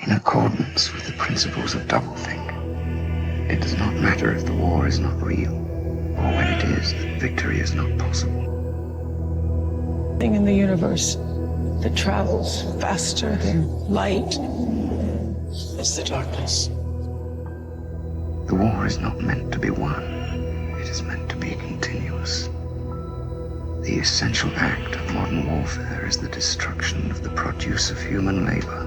in accordance with the principles of doublethink. It does not matter if the war is not real, or when it is, that victory is not possible. Thing in the universe that travels faster than light is the darkness. The war is not meant to be won. It is meant to be continuous. The essential act of modern warfare is the destruction of the produce of human labor.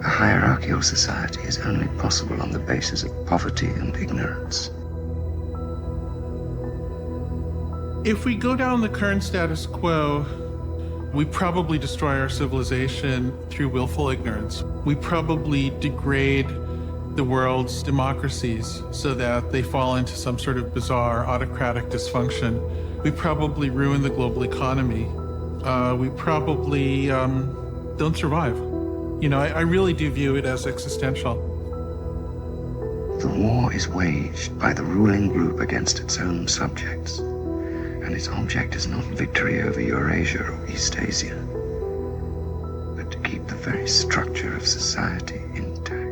A hierarchical society is only possible on the basis of poverty and ignorance. If we go down the current status quo, we probably destroy our civilization through willful ignorance. We probably degrade the world's democracies so that they fall into some sort of bizarre autocratic dysfunction. We probably ruin the global economy. We probably don't survive. You know, I really do view it as existential. The war is waged by the ruling group against its own subjects, and its object is not victory over Eurasia or Eastasia, but to keep the very structure of society intact.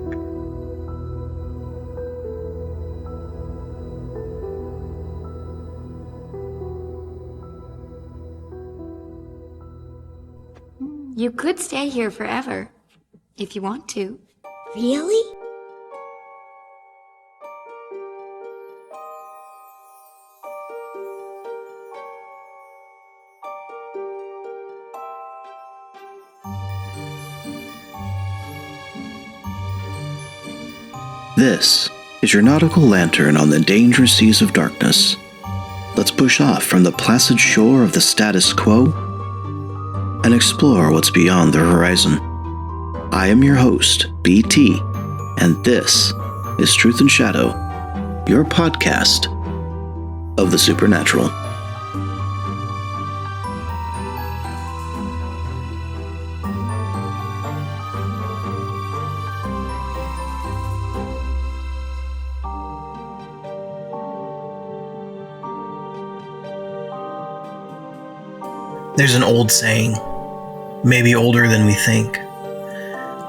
You could stay here forever, if you want to. Really? This is your nautical lantern on the dangerous seas of darkness. Let's push off from the placid shore of the status quo and explore what's beyond the horizon. I am your host, BT, and this is Truth and Shadow, your podcast of the supernatural. There's an old saying, maybe older than we think,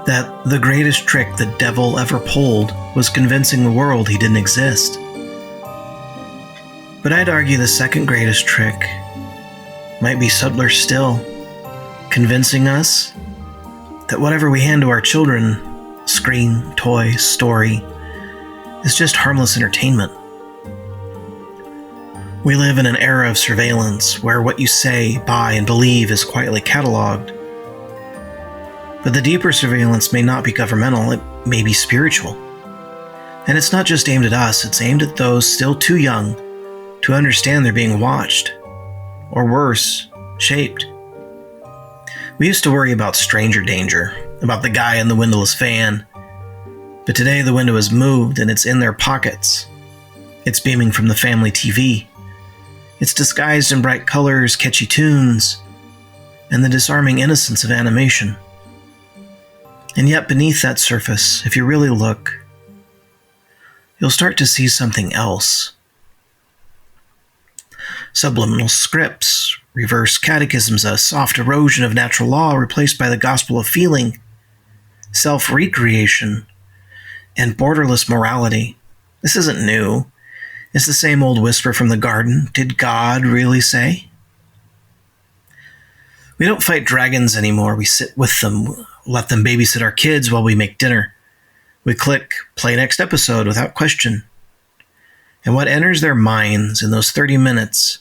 that the greatest trick the devil ever pulled was convincing the world he didn't exist. But I'd argue the second greatest trick might be subtler still, convincing us that whatever we hand to our children, screen, toy, story, is just harmless entertainment. We live in an era of surveillance where what you say, buy, and believe is quietly cataloged. But the deeper surveillance may not be governmental, it may be spiritual. And it's not just aimed at us, it's aimed at those still too young to understand they're being watched, or worse, shaped. We used to worry about stranger danger, about the guy in the windowless van. But today the window is moved and it's in their pockets. It's beaming from the family TV. It's disguised in bright colors, catchy tunes, and the disarming innocence of animation. And yet beneath that surface, if you really look, you'll start to see something else. Subliminal scripts, reverse catechisms, a soft erosion of natural law replaced by the gospel of feeling, self-recreation, and borderless morality. This isn't new. It's the same old whisper from the garden. Did God really say? We don't fight dragons anymore. We sit with them, let them babysit our kids while we make dinner. We click play next episode without question. And what enters their minds in those 30 minutes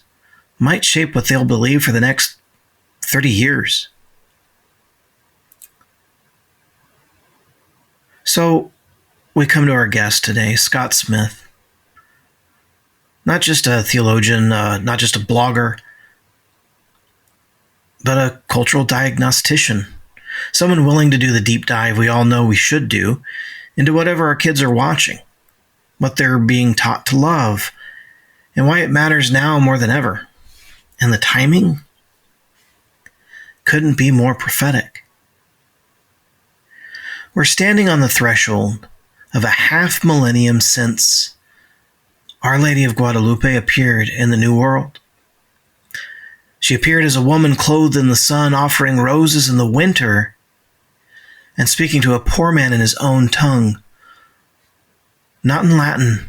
might shape what they'll believe for the next 30 years. So we come to our guest today, Scott Smith. Not just a theologian, not just a blogger, but a cultural diagnostician. Someone willing to do the deep dive we all know we should do into whatever our kids are watching, what they're being taught to love, and why it matters now more than ever. And the timing couldn't be more prophetic. We're standing on the threshold of a half millennium since Our Lady of Guadalupe appeared in the New World. She appeared as a woman clothed in the sun, offering roses in the winter, and speaking to a poor man in his own tongue, not in Latin,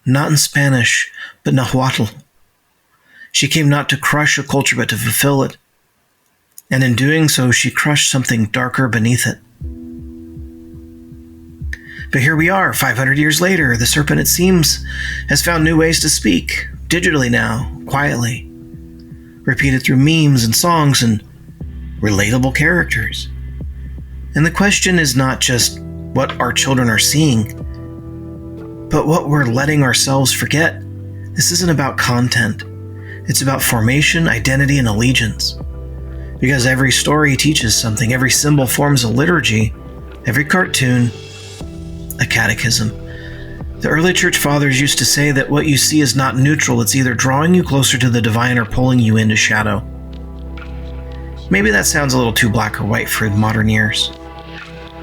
not in Spanish, but Nahuatl. She came not to crush a culture, but to fulfill it. And in doing so, she crushed something darker beneath it. But here we are, 500 years later. The serpent, it seems, has found new ways to speak, digitally now, quietly, repeated through memes and songs and relatable characters. And the question is not just what our children are seeing, but what we're letting ourselves forget. This isn't about content. It's about formation, identity, and allegiance. Because every story teaches something, every symbol forms a liturgy, every cartoon, a catechism. The early church fathers used to say that what you see is not neutral, it's either drawing you closer to the divine or pulling you into shadow. Maybe that sounds a little too black or white for modern ears,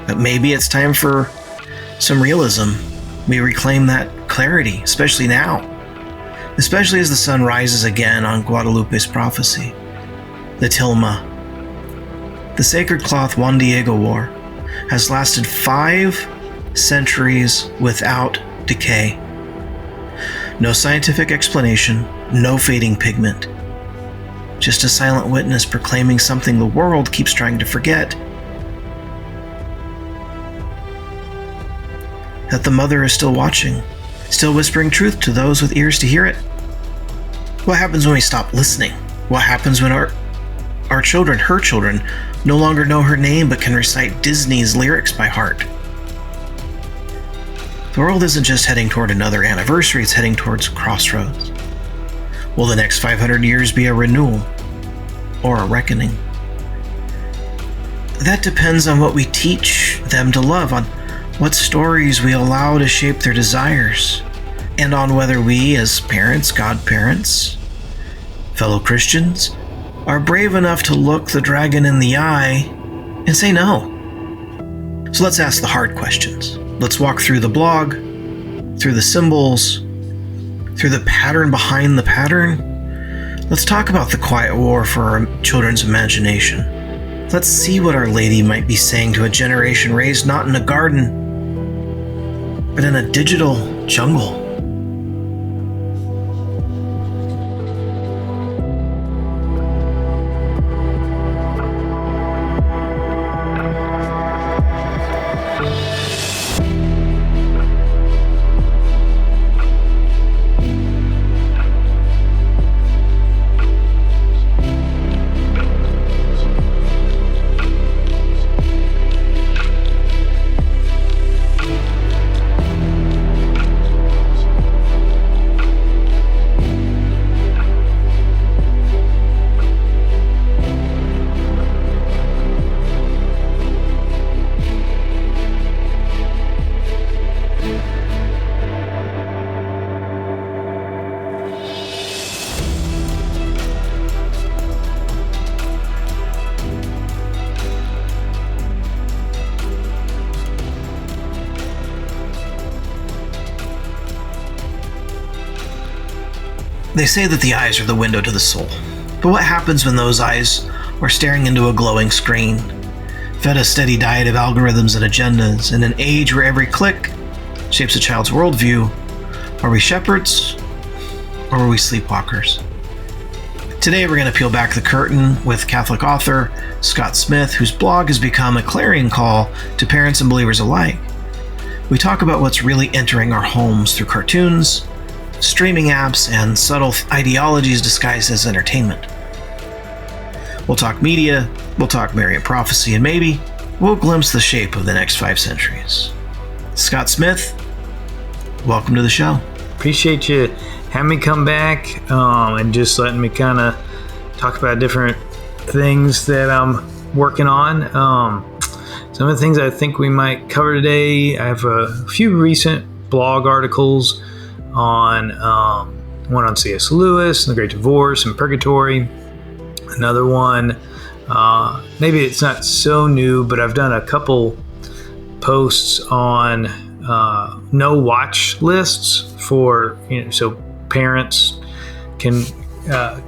but maybe it's time for some realism. We reclaim that clarity, especially now, especially as the sun rises again on Guadalupe's prophecy, the tilma. The sacred cloth Juan Diego wore has lasted 5 centuries without decay. No scientific explanation, no fading pigment. Just a silent witness proclaiming something the world keeps trying to forget. That the mother is still watching, still whispering truth to those with ears to hear it. What happens when we stop listening? What happens when our children, her children, no longer know her name but can recite Disney's lyrics by heart? The world isn't just heading toward another anniversary, it's heading towards crossroads. Will the next 500 years be a renewal or a reckoning? That depends on what we teach them to love, on what stories we allow to shape their desires, and on whether we, as parents, godparents, fellow Christians, are brave enough to look the dragon in the eye and say no. So let's ask the hard questions. Let's walk through the blog, through the symbols, through the pattern behind the pattern. Let's talk about the quiet war for our children's imagination. Let's see what Our Lady might be saying to a generation raised not in a garden, but in a digital jungle. They say that the eyes are the window to the soul. But what happens when those eyes are staring into a glowing screen, fed a steady diet of algorithms and agendas, in an age where every click shapes a child's worldview? Are we shepherds or are we sleepwalkers? Today we're going to peel back the curtain with Catholic author Scott Smith, whose blog has become a clarion call to parents and believers alike. We talk about what's really entering our homes through cartoons, streaming apps, and subtle ideologies disguised as entertainment. We'll talk media, we'll talk Marian prophecy, and maybe we'll glimpse the shape of the next 5 centuries. Scott Smith, welcome to the show. Appreciate you having me come back and just letting me kind of talk about different things that I'm working on. Some of the things I think we might cover today, I have a few recent blog articles on one on C.S. Lewis and the Great Divorce and Purgatory. Another one, maybe it's not so new, but I've done a couple posts on no watch lists for, so parents can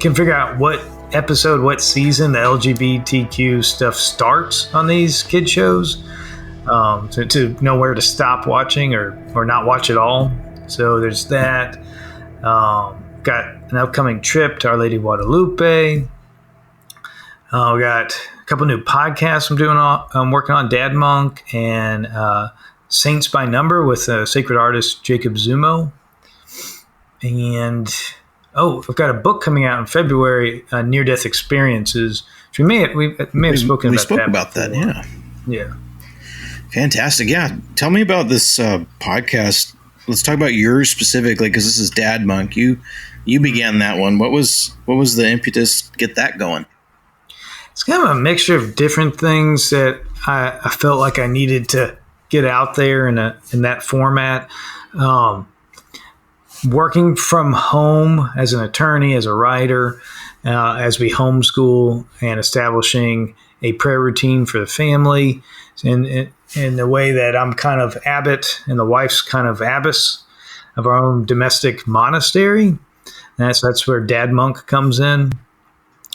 figure out what episode, what season the LGBTQ stuff starts on these kid shows. to know where to stop watching or not watch at all. So there's that. Got an upcoming trip to Our Lady of Guadalupe. We got a couple new podcasts I'm working on, Dad Monk and Saints by Number with sacred artist Jacob Zumo. And I've got a book coming out in February, Near Death Experiences. Which we may have spoken we about spoke that. about that, yeah. Yeah. Fantastic. Yeah. Tell me about this podcast. Let's talk about yours specifically, because this is Dad Monk. You began that one. What was the impetus to get that going? It's kind of a mixture of different things that I felt like I needed to get out there in that format. Working from home as an attorney, as a writer, as we homeschool, and establishing a prayer routine for the family, in the way that I'm kind of abbot and the wife's kind of abbess of our own domestic monastery. That's where Dad Monk comes in.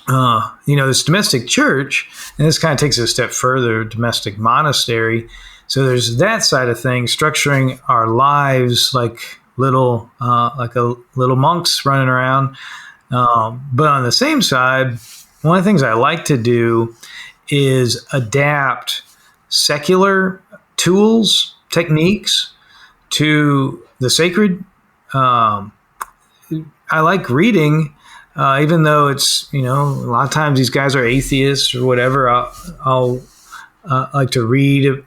This domestic church, and this kind of takes it a step further, domestic monastery. So there's that side of things, structuring our lives like little monks running around. But on the same side, one of the things I like to do is adapt secular tools, techniques to the sacred. I like reading, even though it's, a lot of times these guys are atheists or whatever. I'll like to read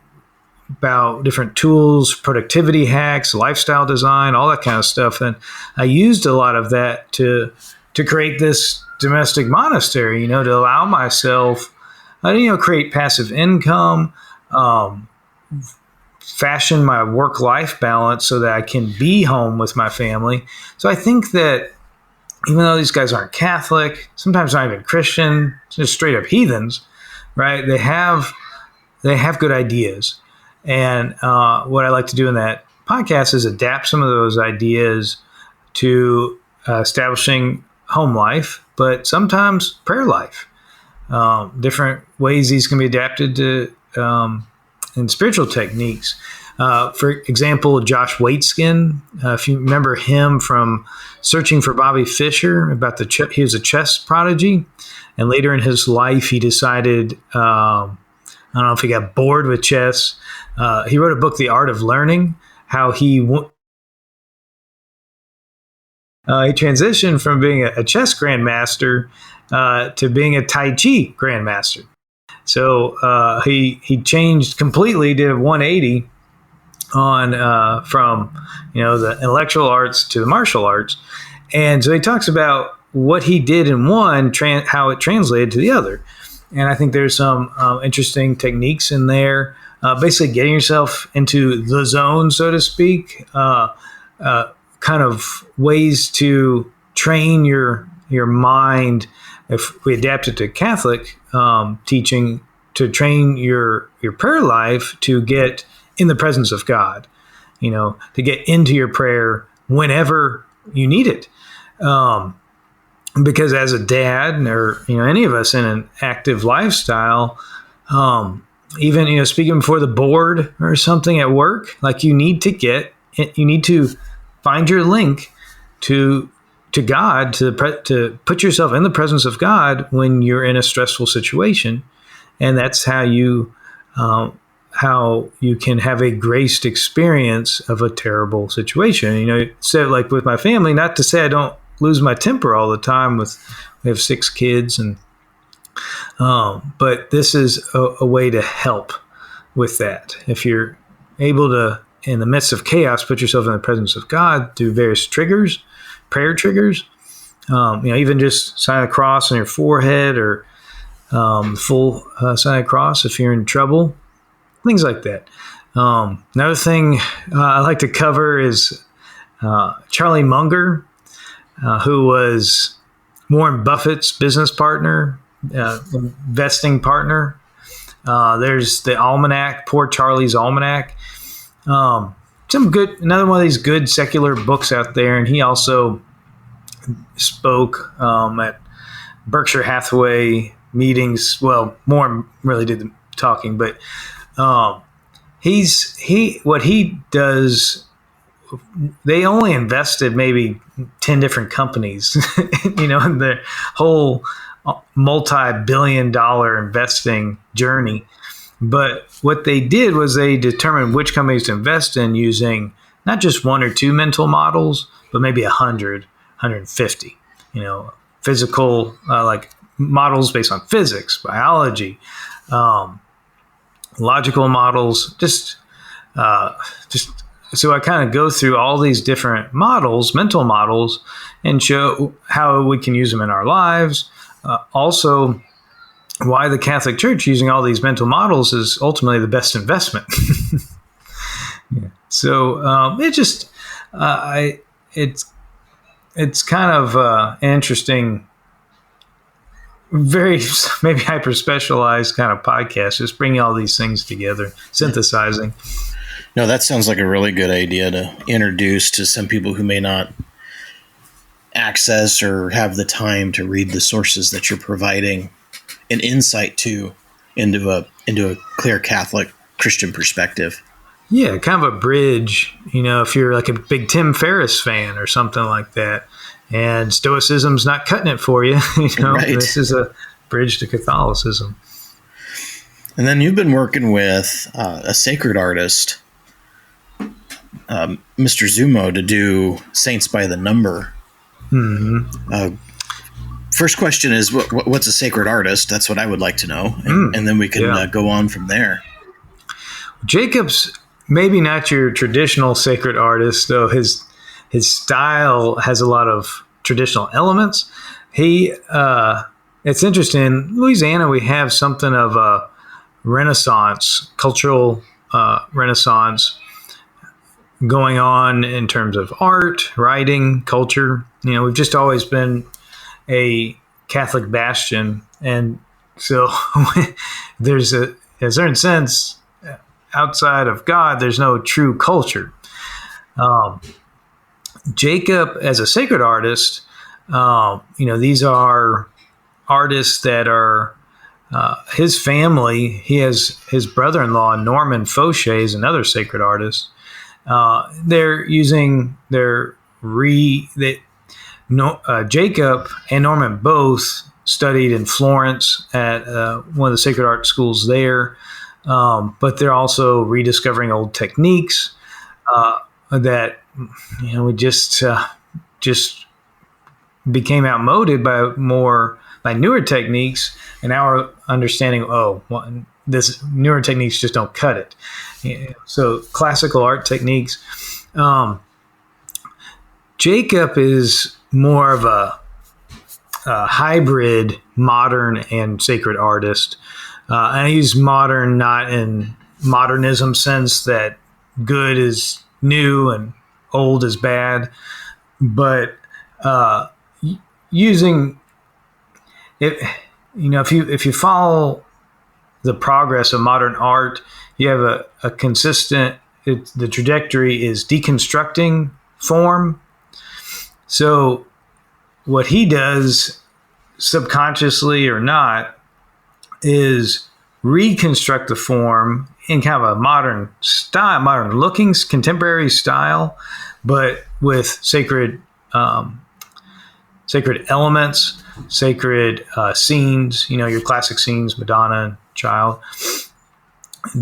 about different tools, productivity hacks, lifestyle design, all that kind of stuff. And I used a lot of that to create this domestic monastery, to allow myself, create passive income, fashion my work-life balance so that I can be home with my family. So I think that even though these guys aren't Catholic, sometimes not even Christian, just straight up heathens, right? They have good ideas. And what I like to do in that podcast is adapt some of those ideas to establishing home life, but sometimes prayer life. Different ways these can be adapted to in spiritual techniques. For example, Josh Waitskin, if you remember him from Searching for Bobby Fischer, about he was a chess prodigy, and later in his life he decided, I don't know if he got bored with chess. He wrote a book, The Art of Learning, how he transitioned from being a chess grandmaster to being a Tai Chi grandmaster. So he changed completely, did a 180 on from the intellectual arts to the martial arts, and so he talks about what he did in one, how it translated to the other. And I think there's some interesting techniques in there, basically getting yourself into the zone, so to speak, kind of ways to train your mind. If we adapt it to Catholic teaching, to train your prayer life to get in the presence of God, to get into your prayer whenever you need it. Because as a dad, or any of us in an active lifestyle, even speaking before the board or something at work, like you need to find your link to God, to put yourself in the presence of God when you're in a stressful situation, and that's how you can have a graced experience of a terrible situation. So like with my family, not to say I don't lose my temper all the time. We have 6 kids, and but this is a way to help with that. If you're able to, in the midst of chaos, put yourself in the presence of God through various triggers, prayer triggers, even just sign a cross on your forehead, or full sign a cross if you're in trouble, things like that. Another thing I like to cover is Charlie Munger, who was Warren Buffett's business partner, investing partner. There's the Almanac, Poor Charlie's Almanac. Another one of these good secular books out there. And he also spoke at Berkshire Hathaway meetings. Well, Warren really did the talking, but what he does. They only invested maybe 10 different companies, in the whole multi-billion-dollar investing journey. But what they did was they determined which companies to invest in using not just one or two mental models, but maybe 100, 150, physical, like models based on physics, biology, logical models, just so I kind of go through all these different models, mental models, and show how we can use them in our lives. Also, why the Catholic Church using all these mental models is ultimately the best investment. Yeah. So it's kind of an interesting, very maybe hyper specialized kind of podcast, just bringing all these things together, synthesizing. No, that sounds like a really good idea to introduce to some people who may not access or have the time to read the sources that you're providing an insight to into a clear Catholic Christian perspective. Yeah, kind of a bridge, if you're like a big Tim Ferriss fan or something like that, and Stoicism's not cutting it for you, Right. This is a bridge to Catholicism. And then you've been working with a sacred artist, Mr. Zumo, to do Saints by the Number. Mm-hmm. First question is, what's a sacred artist? That's what I would like to know. And then we can go on from there. Jacob's maybe not your traditional sacred artist, though his style has a lot of traditional elements. It's interesting. In Louisiana, we have something of a Renaissance, cultural Renaissance going on in terms of art, writing, culture. We've just always been a Catholic bastion, and so there's a certain sense outside of God, there's no true culture. Jacob, as a sacred artist, these are artists that are his family. He has his brother-in-law, Norman Fauché, is another sacred artist. They're using Jacob and Norman both studied in Florence at one of the sacred art schools there, but they're also rediscovering old techniques that we just became outmoded by newer techniques, and our understanding. This newer techniques just don't cut it. So classical art techniques. Jacob is more of a hybrid modern and sacred artist. And I use modern not in modernism sense that good is new and old is bad, but using it, if you follow the progress of modern art, you have a consistent, the trajectory is deconstructing form. So what he does, subconsciously or not, is reconstruct the form in kind of a modern style, modern looking, contemporary style, but with sacred elements, sacred scenes, your classic scenes, Madonna and Child.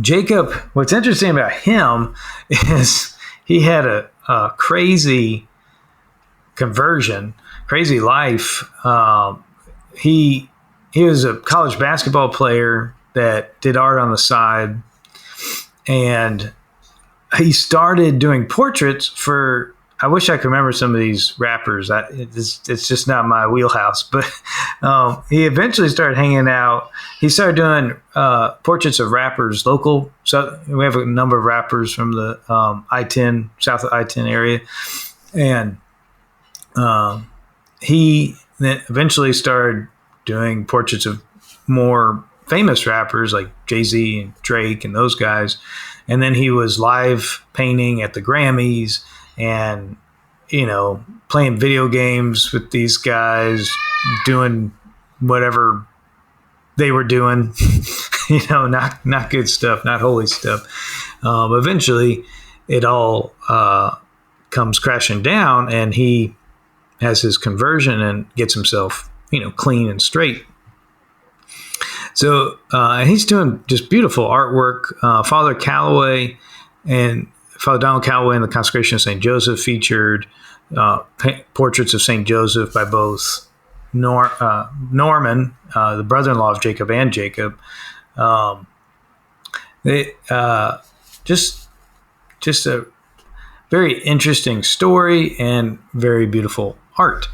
Jacob, what's interesting about him is he had a crazy conversion, crazy life. He was a college basketball player that did art on the side, and he started doing portraits for, I wish I could remember some of these rappers. It's just not my wheelhouse, but he eventually started hanging out. He started doing portraits of rappers local. So we have a number of rappers from the I-10, south of I-10 area. And he then eventually started doing portraits of more famous rappers like Jay-Z and Drake and those guys. And then he was live painting at the Grammys and, playing video games with these guys, doing whatever they were doing. not good stuff, not holy stuff. Eventually, it all comes crashing down, and he has his conversion and gets himself, clean and straight. So he's doing just beautiful artwork. Father Calloway and Father Donald Calloway and the Consecration of St. Joseph featured portraits of St. Joseph by both Norman, the brother-in-law of Jacob, and Jacob. Just a very interesting story and very beautiful art.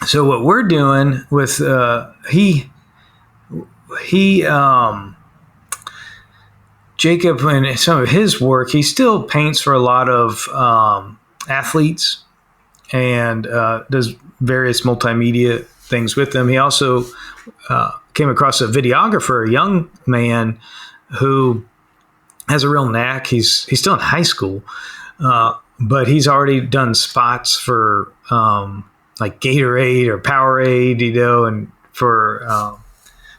So what we're doing with Jacob and some of his work, he still paints for a lot of athletes and does various multimedia things with them. He also came across a videographer, a young man who has a real knack. He's still in high school, but he's already done spots for like Gatorade or Powerade, and for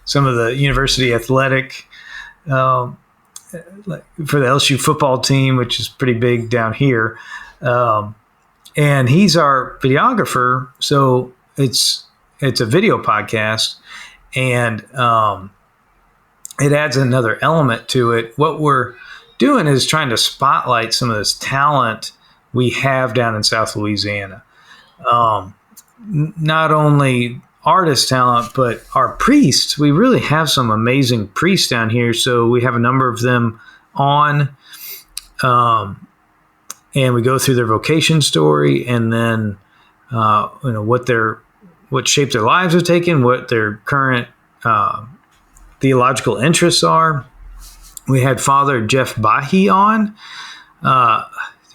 some of the university athletic, for the LSU football team, which is pretty big down here. And he's our videographer. So it's a video podcast, and it adds another element to it. What we're doing is trying to spotlight some of this talent we have down in South Louisiana. Not only artist talent, but our priests. We really have some amazing priests down here. So we have a number of them on, and we go through their vocation story, and then what shape their lives have taken, what their current theological interests are. We had Father Jeff Bahi on,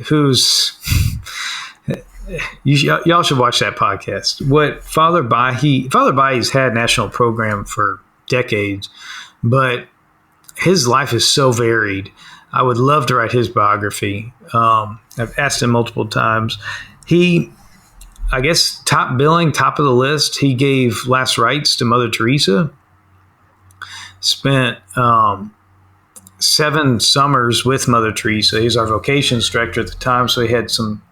who's y'all should watch that podcast. What Father Bahi's had national program for decades, but his life is so varied. I would love to write his biography. I've asked him multiple times. He, I guess, top billing, top of the list. He gave last rites to Mother Teresa. Spent 7 summers with Mother Teresa. He was our vocations director at the time, so he had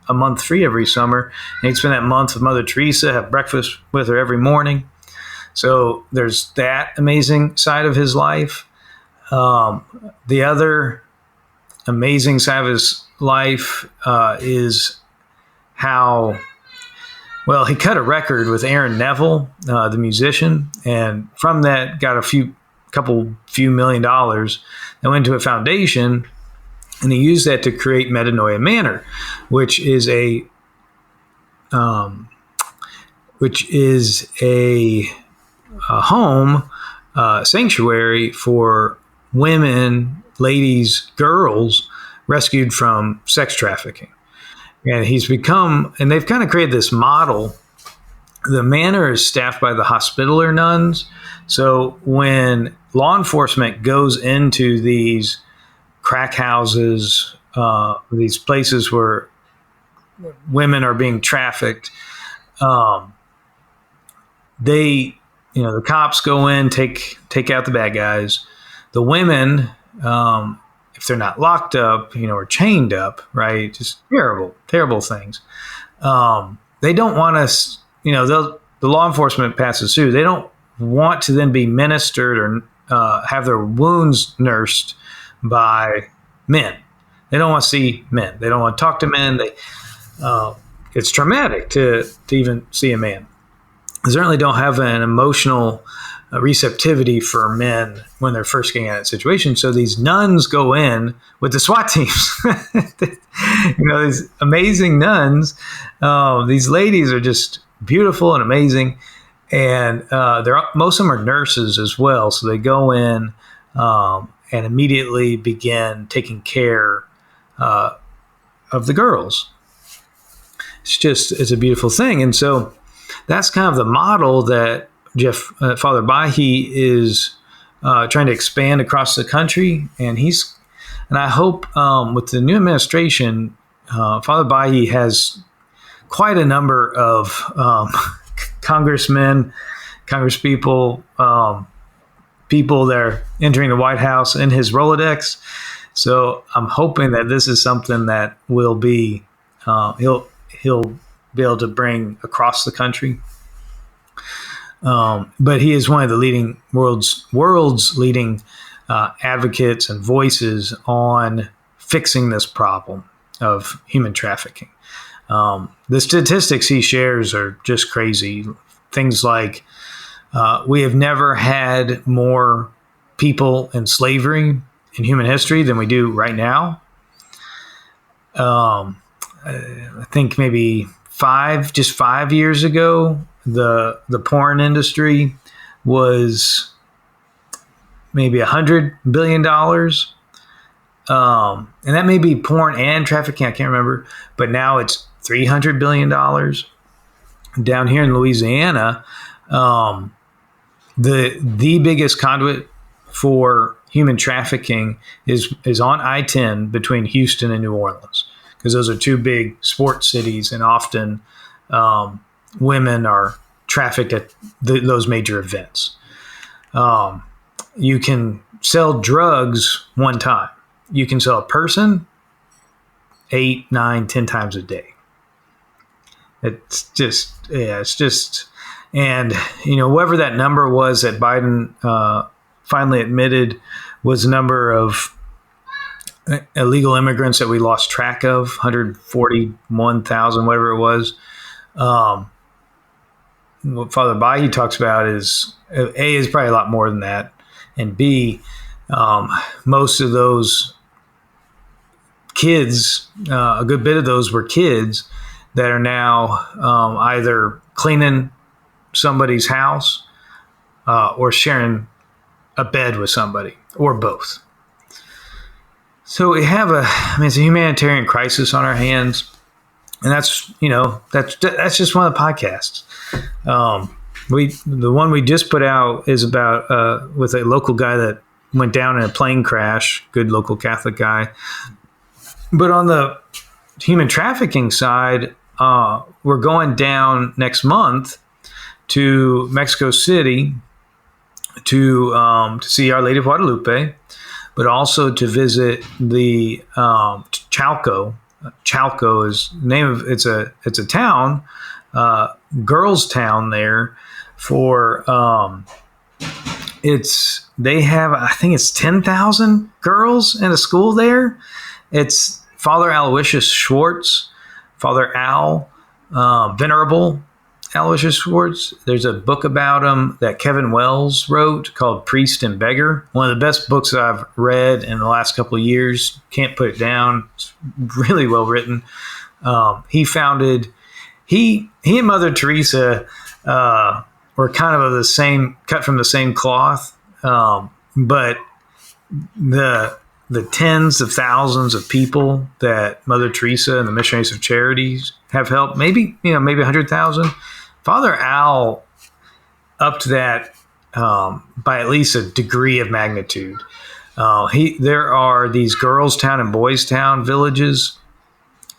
a month free every summer. And he'd spend that month with Mother Teresa, have breakfast with her every morning. So there's that amazing side of his life. The other amazing side of his life is how, well, he cut a record with Aaron Neville, the musician, and from that got a few million dollars that went to a foundation, and he used that to create Metanoia Manor, which is a home sanctuary for women, ladies, girls rescued from sex trafficking. And they've kind of created this model. The manor is staffed by the Hospitaller nuns. So when law enforcement goes into these crack houses, these places where women are being trafficked, the cops go in, take out the bad guys. The women, if they're not locked up, are chained up, right? Just terrible things. They don't want us, the law enforcement passes through. They don't want to then be ministered or have their wounds nursed by men. They don't want to see men. They don't want to talk to men. It's traumatic to even see a man. They certainly don't have an emotional receptivity for men when they're first getting out of that situation. So these nuns go in with the SWAT teams. These amazing nuns. These ladies are just beautiful and amazing. And most of them are nurses as well. So they go in and immediately begin taking care of the girls. It's a beautiful thing. And so that's kind of the model that Father Bahi is trying to expand across the country. And I hope with the new administration, Father Bahi has quite a number of congressmen, congresspeople, people that are entering the White House in his Rolodex. So I'm hoping that this is something that will be he'll be able to bring across the country. But he is one of the leading world's leading advocates and voices on fixing this problem of human trafficking. The statistics he shares are just crazy. Things like we have never had more people in slavery in human history than we do right now. I think maybe 5 years ago, the porn industry was maybe $100 billion. And that may be porn and trafficking, I can't remember, but now it's $300 billion. Down here in Louisiana, the biggest conduit for human trafficking is on I-10 between Houston and New Orleans, because those are two big sports cities, and often women are trafficked at those major events. You can sell drugs one time. You can sell a person 8, 9, 10 times a day. It's just, and whatever that number was that Biden finally admitted was the number of illegal immigrants that we lost track of, 141,000, whatever it was. What Father Bahi talks about is A, is probably a lot more than that, and B, most of those kids, a good bit of those were kids that are now either cleaning somebody's house or sharing a bed with somebody, or both. So we have it's a humanitarian crisis on our hands, and that's just one of the podcasts. The one we just put out is about with a local guy that went down in a plane crash, good local Catholic guy. But on the human trafficking side, we're going down next month to Mexico City to see Our Lady of Guadalupe, but also to visit the Chalco. Chalco is the name of it's a town, girls' town there. For they have, I think it's 10,000 girls in a school there. It's Father Aloysius Schwartz, Father Al, Venerable Aloysius Schwartz. There's a book about him that Kevin Wells wrote called Priest and Beggar. One of the best books I've read in the last couple of years. Can't put it down. It's really well written. He and Mother Teresa were kind of the same, cut from the same cloth, but the tens of thousands of people that Mother Teresa and the Missionaries of Charities have helped, maybe 100,000. Father Al upped that by at least a degree of magnitude. There are these girls' town and boys' town villages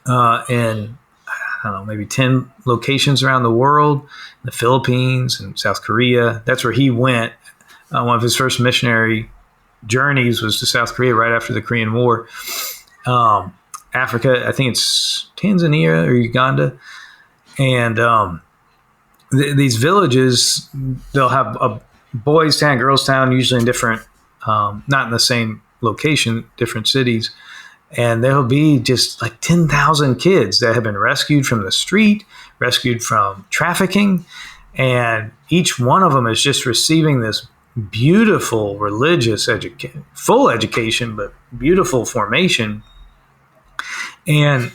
in, I don't know, maybe 10 locations around the world, the Philippines and South Korea. That's where he went. One of his first missionary journeys was to South Korea right after the Korean War. Africa, I think it's Tanzania or Uganda. And these villages, they'll have a boys' town, girls' town, usually in different, not in the same location, different cities. And there'll be just like 10,000 kids that have been rescued from the street, rescued from trafficking. And each one of them is just receiving this beautiful religious full education, but beautiful formation. And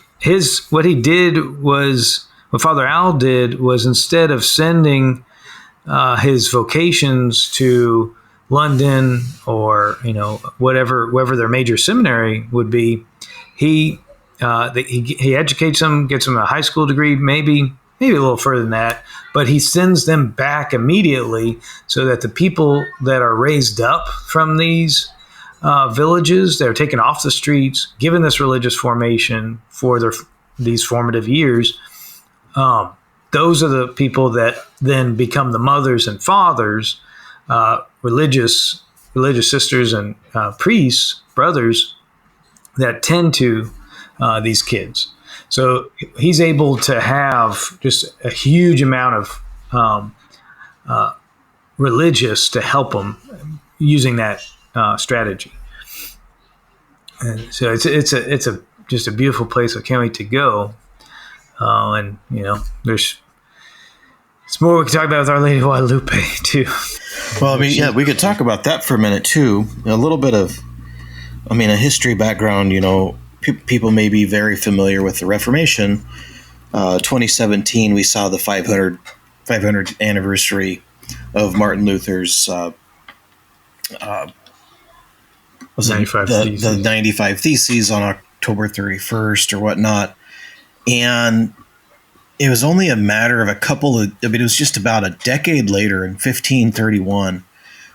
what Father Al did was, instead of sending his vocations to London or wherever their major seminary would be, he educates them, gets them a high school degree, maybe a little further than that, but he sends them back immediately so that the people that are raised up from these villages, that are taken off the streets, given this religious formation for these formative years, those are the people that then become the mothers and fathers, religious religious sisters and priests, brothers, that tend to these kids. So he's able to have just a huge amount of religious to help him using that strategy. And so it's a just a beautiful place. I can't wait to go. And there's more we can talk about with Our Lady of Guadalupe too. Well, I mean, yeah, we could talk about that for a minute too. A little bit of, a history background. People may be very familiar with the Reformation. 2017, we saw the 500th anniversary of Martin Luther's was 95 it the 95 Theses on October 31st or whatnot. And it was only a matter of it was just about a decade later in 1531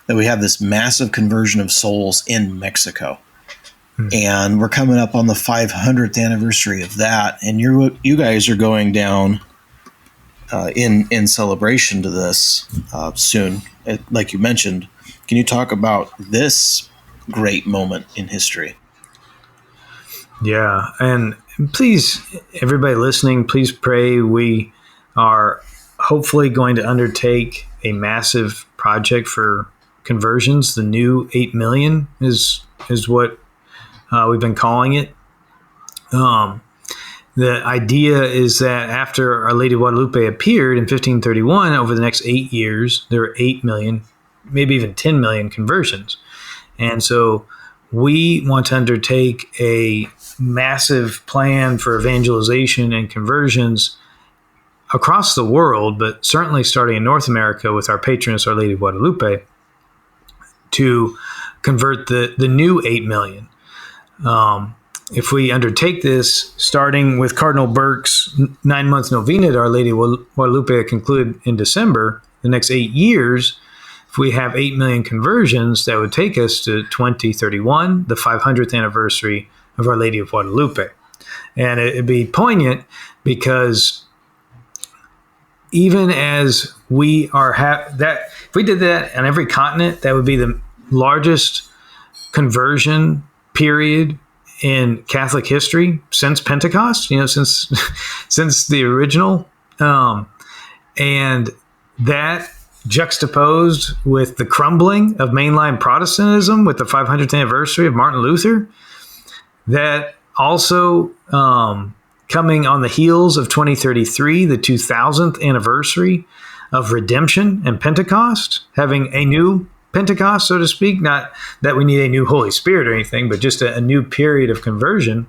that we have this massive conversion of souls in Mexico. And we're coming up on the 500th anniversary of that. And you guys are going down in celebration to this soon. Like you mentioned, can you talk about this great moment in history? Yeah, and please, everybody listening, please pray. We are hopefully going to undertake a massive project for conversions. The new 8 million is what we've been calling it. The idea is that after Our Lady of Guadalupe appeared in 1531, over the next 8 years, there are 8 million, maybe even 10 million conversions. And so we want to undertake a massive plan for evangelization and conversions across the world, but certainly starting in North America with our patroness, Our Lady of Guadalupe, to convert the new 8 million. If we undertake this, starting with Cardinal Burke's 9-month novena to Our Lady of Guadalupe concluded in December, the next 8 years, if we have 8 million conversions, that would take us to 2031, the 500th anniversary of Our Lady of Guadalupe. And it'd be poignant because even as we are that, if we did that on every continent, that would be the largest conversion period in Catholic history since Pentecost, since the original. And that juxtaposed with the crumbling of mainline Protestantism with the 500th anniversary of Martin Luther, that also coming on the heels of 2033, the 2000th anniversary of redemption and Pentecost, having a new Pentecost, so to speak, not that we need a new Holy Spirit or anything, but just a new period of conversion.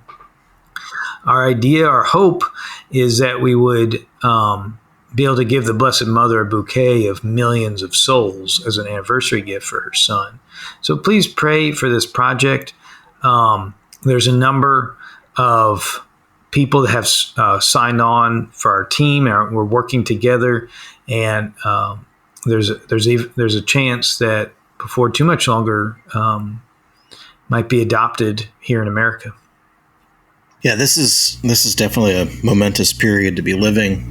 Our idea, our hope is that we would be able to give the Blessed Mother a bouquet of millions of souls as an anniversary gift for her son. So please pray for this project. There's a number of people that have signed on for our team, and we're working together. And there's a chance that before too much longer might be adopted here in America. Yeah, this is definitely a momentous period to be living.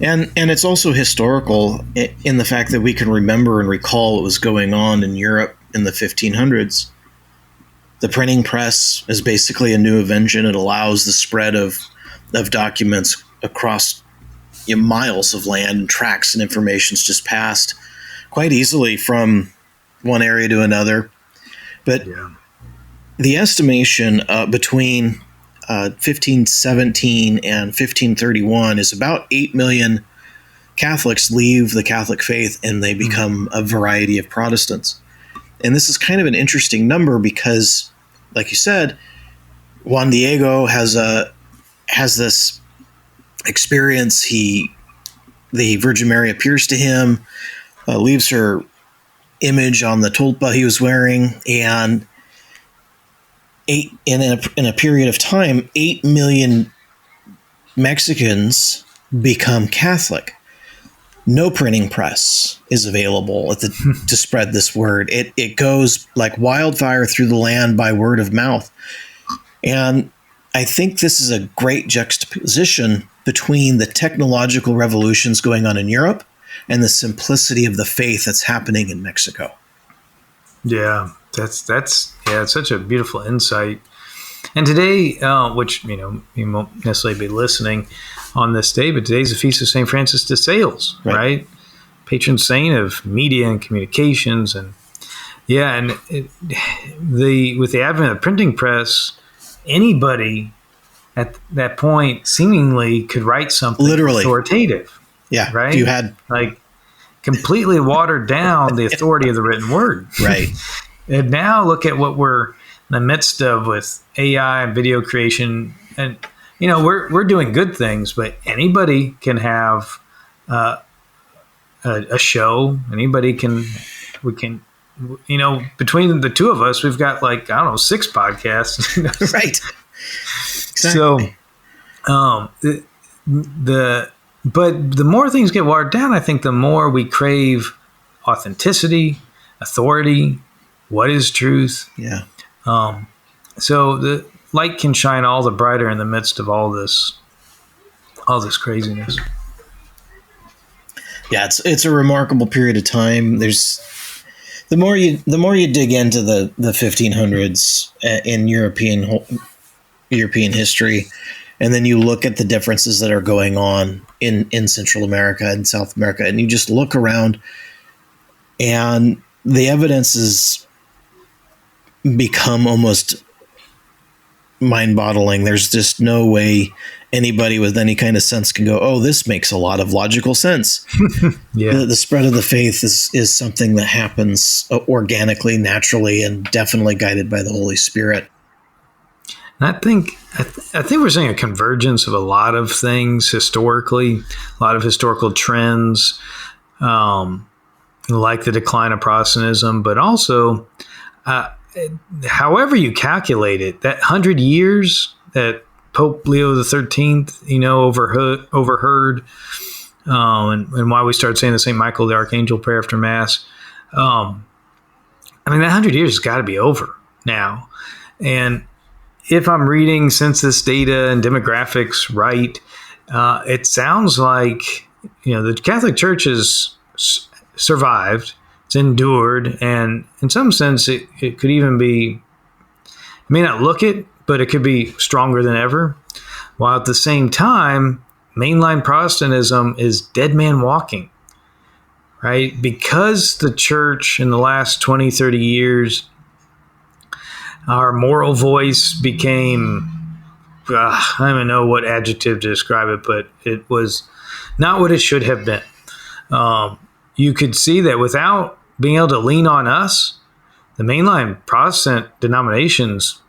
And it's also historical in the fact that we can remember and recall what was going on in Europe in the 1500s. The printing press is basically a new invention. It allows the spread of documents across miles of land, and tracts and information is just passed quite easily from one area to another. But the estimation between 1517 and 1531 is about 8 million Catholics leave the Catholic faith and they become a variety of Protestants. And this is kind of an interesting number because, like you said, Juan Diego has this experience. The Virgin Mary appears to him, leaves her image on the tulpa he was wearing, and in a period of time, 8 million Mexicans become Catholic. No printing press is available to spread this word. It goes like wildfire through the land by word of mouth. And I think this is a great juxtaposition between the technological revolutions going on in Europe and the simplicity of the faith that's happening in Mexico. Yeah, that's it's such a beautiful insight. And today, which you won't necessarily be listening on this day, but today's the feast of Saint Francis de Sales, right? Patron saint of media and communications, and with the advent of the printing press, anybody at that point seemingly could write something Literally authoritative. Yeah, right. You had completely watered down the authority of the written word. Right. And now look at what we're in the midst of with AI and video creation. And, we're doing good things, but anybody can have a show. Anybody we can, between the two of us, we've got 6 podcasts. Right. Exactly. So, but the more things get watered down, I think the more we crave authenticity, authority, what is truth. Yeah. So the light can shine all the brighter in the midst of all this craziness. Yeah, it's a remarkable period of time. There's the more you dig into the 1500s in European history, and then you look at the differences that are going on in Central America and South America, and you just look around, and the evidence has become almost mind-boggling. There's just no way anybody with any kind of sense can go, oh, this makes a lot of logical sense. Yeah. The spread of the faith is something that happens organically, naturally, and definitely guided by the Holy Spirit. And I think we're seeing a convergence of a lot of things historically, a lot of historical trends, like the decline of Protestantism, but also, however you calculate it, that 100 years that Pope Leo XIII, overheard, and why we started saying the St. Michael the Archangel prayer after Mass. That 100 years has got to be over now. And if I'm reading census data and demographics right, it sounds like, the Catholic Church has survived, it's endured, and in some sense it could even be, may not look it, but it could be stronger than ever. While at the same time, mainline Protestantism is dead man walking, right? Because the church in the last 20, 30 years, our moral voice became, I don't even know what adjective to describe it, but it was not what it should have been. You could see that without being able to lean on us, the mainline Protestant denominations,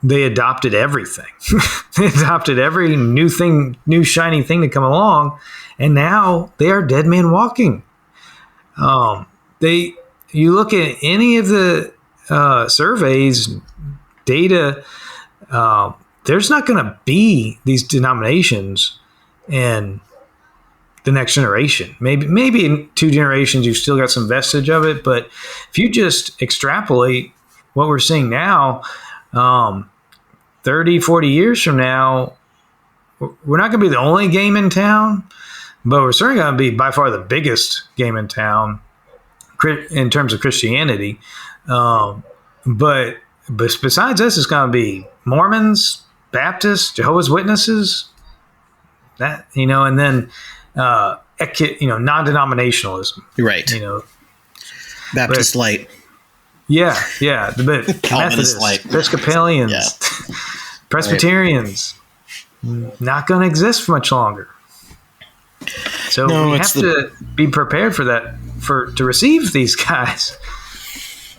they adopted everything. They adopted every new shiny thing to come along, and now they are dead man walking. You look at any of the surveys, data, there's not going to be these denominations in the next generation. Maybe in 2 generations you've still got some vestige of it, but if you just extrapolate what we're seeing now, 30, 40 years from now, we're not going to be the only game in town, but we're certainly going to be by far the biggest game in town in terms of Christianity. But besides us, it's going to be Mormons, Baptists, Jehovah's Witnesses, and then non-denominationalism. Right. Baptist light. Yeah. But Calvinist light. Episcopalians, Presbyterians, not going to exist for much longer. So we have to be prepared for that, to receive these guys.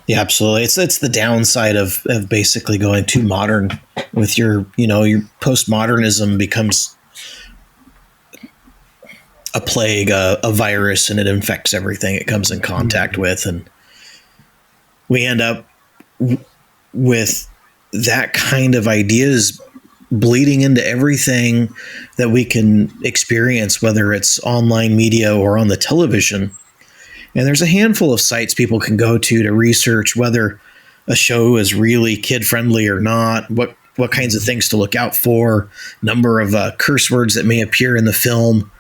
Yeah, absolutely. It's the downside of basically going too modern with your postmodernism becomes a plague, a virus, and it infects everything it comes in contact with. And we end up with that kind of ideas bleeding into everything that we can experience, whether it's online media or on the television. And there's a handful of sites people can go to research whether a show is really kid-friendly or not, what kinds of things to look out for, number of curse words that may appear in the film.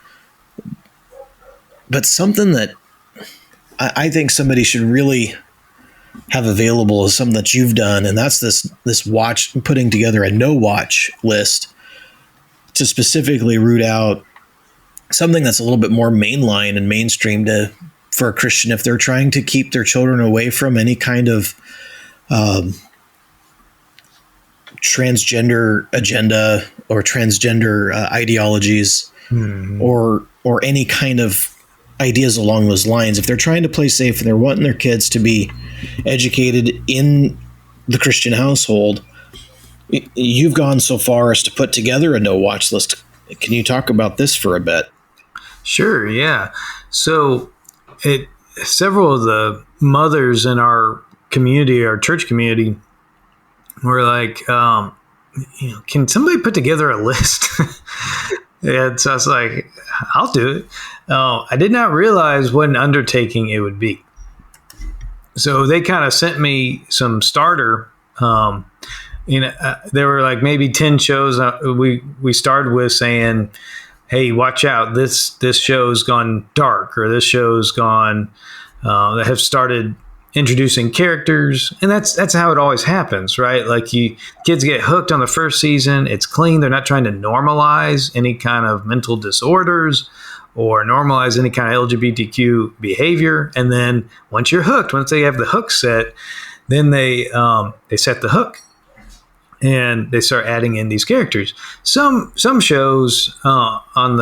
But something that I think somebody should really have available is something that you've done, and that's this watch, putting together a no watch list to specifically root out something that's a little bit more mainline and mainstream for a Christian if they're trying to keep their children away from any kind of transgender agenda or transgender ideologies, or any kind of ideas along those lines. If they're trying to play safe and they're wanting their kids to be educated in the Christian household, you've gone so far as to put together a no watch list. Can you talk about this for a bit? Sure, yeah. So several of the mothers in our community, our church community, were like, can somebody put together a list? And so I was like, I'll do it. I did not realize what an undertaking it would be. So they kind of sent me some starter. There were like maybe 10 shows. We started with saying, hey, watch out, this show's gone dark, or this show's gone, that have started introducing characters. And that's how it always happens, right? Like kids get hooked on the first season. It's clean. They're not trying to normalize any kind of mental disorders or normalize any kind of LGBTQ behavior. And then once you're hooked, once they have the hook set, then they set the hook. And they start adding in these characters. Some shows on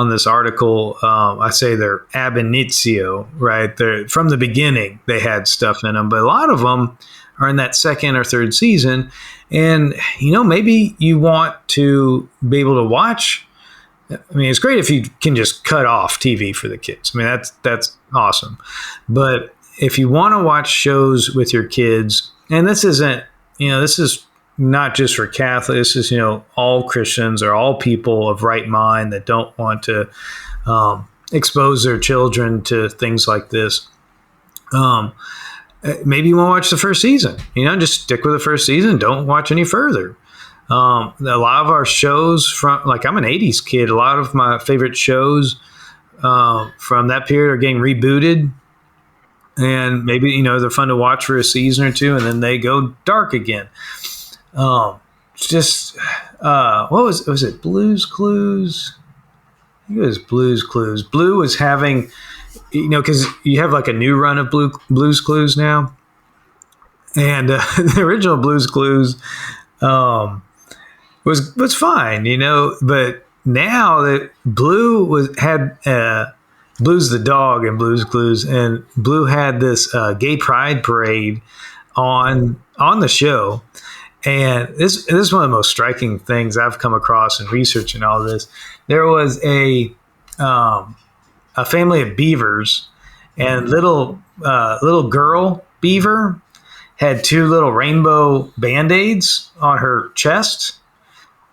this article, I say they're ab initio, right? They're from the beginning. They had stuff in them, but a lot of them are in that second or third season. And maybe you want to be able to watch. I mean, it's great if you can just cut off TV for the kids. I mean, that's awesome. But if you want to watch shows with your kids, and this isn't, this is not just for Catholics, this is, all Christians or all people of right mind that don't want to expose their children to things like this. Maybe you want to watch the first season, just stick with the first season. Don't watch any further. A lot of our shows I'm an 80s kid. A lot of my favorite shows from that period are getting rebooted. And maybe, they're fun to watch for a season or two, and then they go dark again. What was it? Blue's Clues? I think it was Blue's Clues. Blue was having, because you have like a new run of Blue's Clues now. And the original Blue's Clues was fine, but now that Blue had Blue's the dog in Blue's Clues, and Blue had this gay pride parade on the show. And this is one of the most striking things I've come across in researching all this. There was a family of beavers, and little girl beaver had two little rainbow Band-Aids on her chest,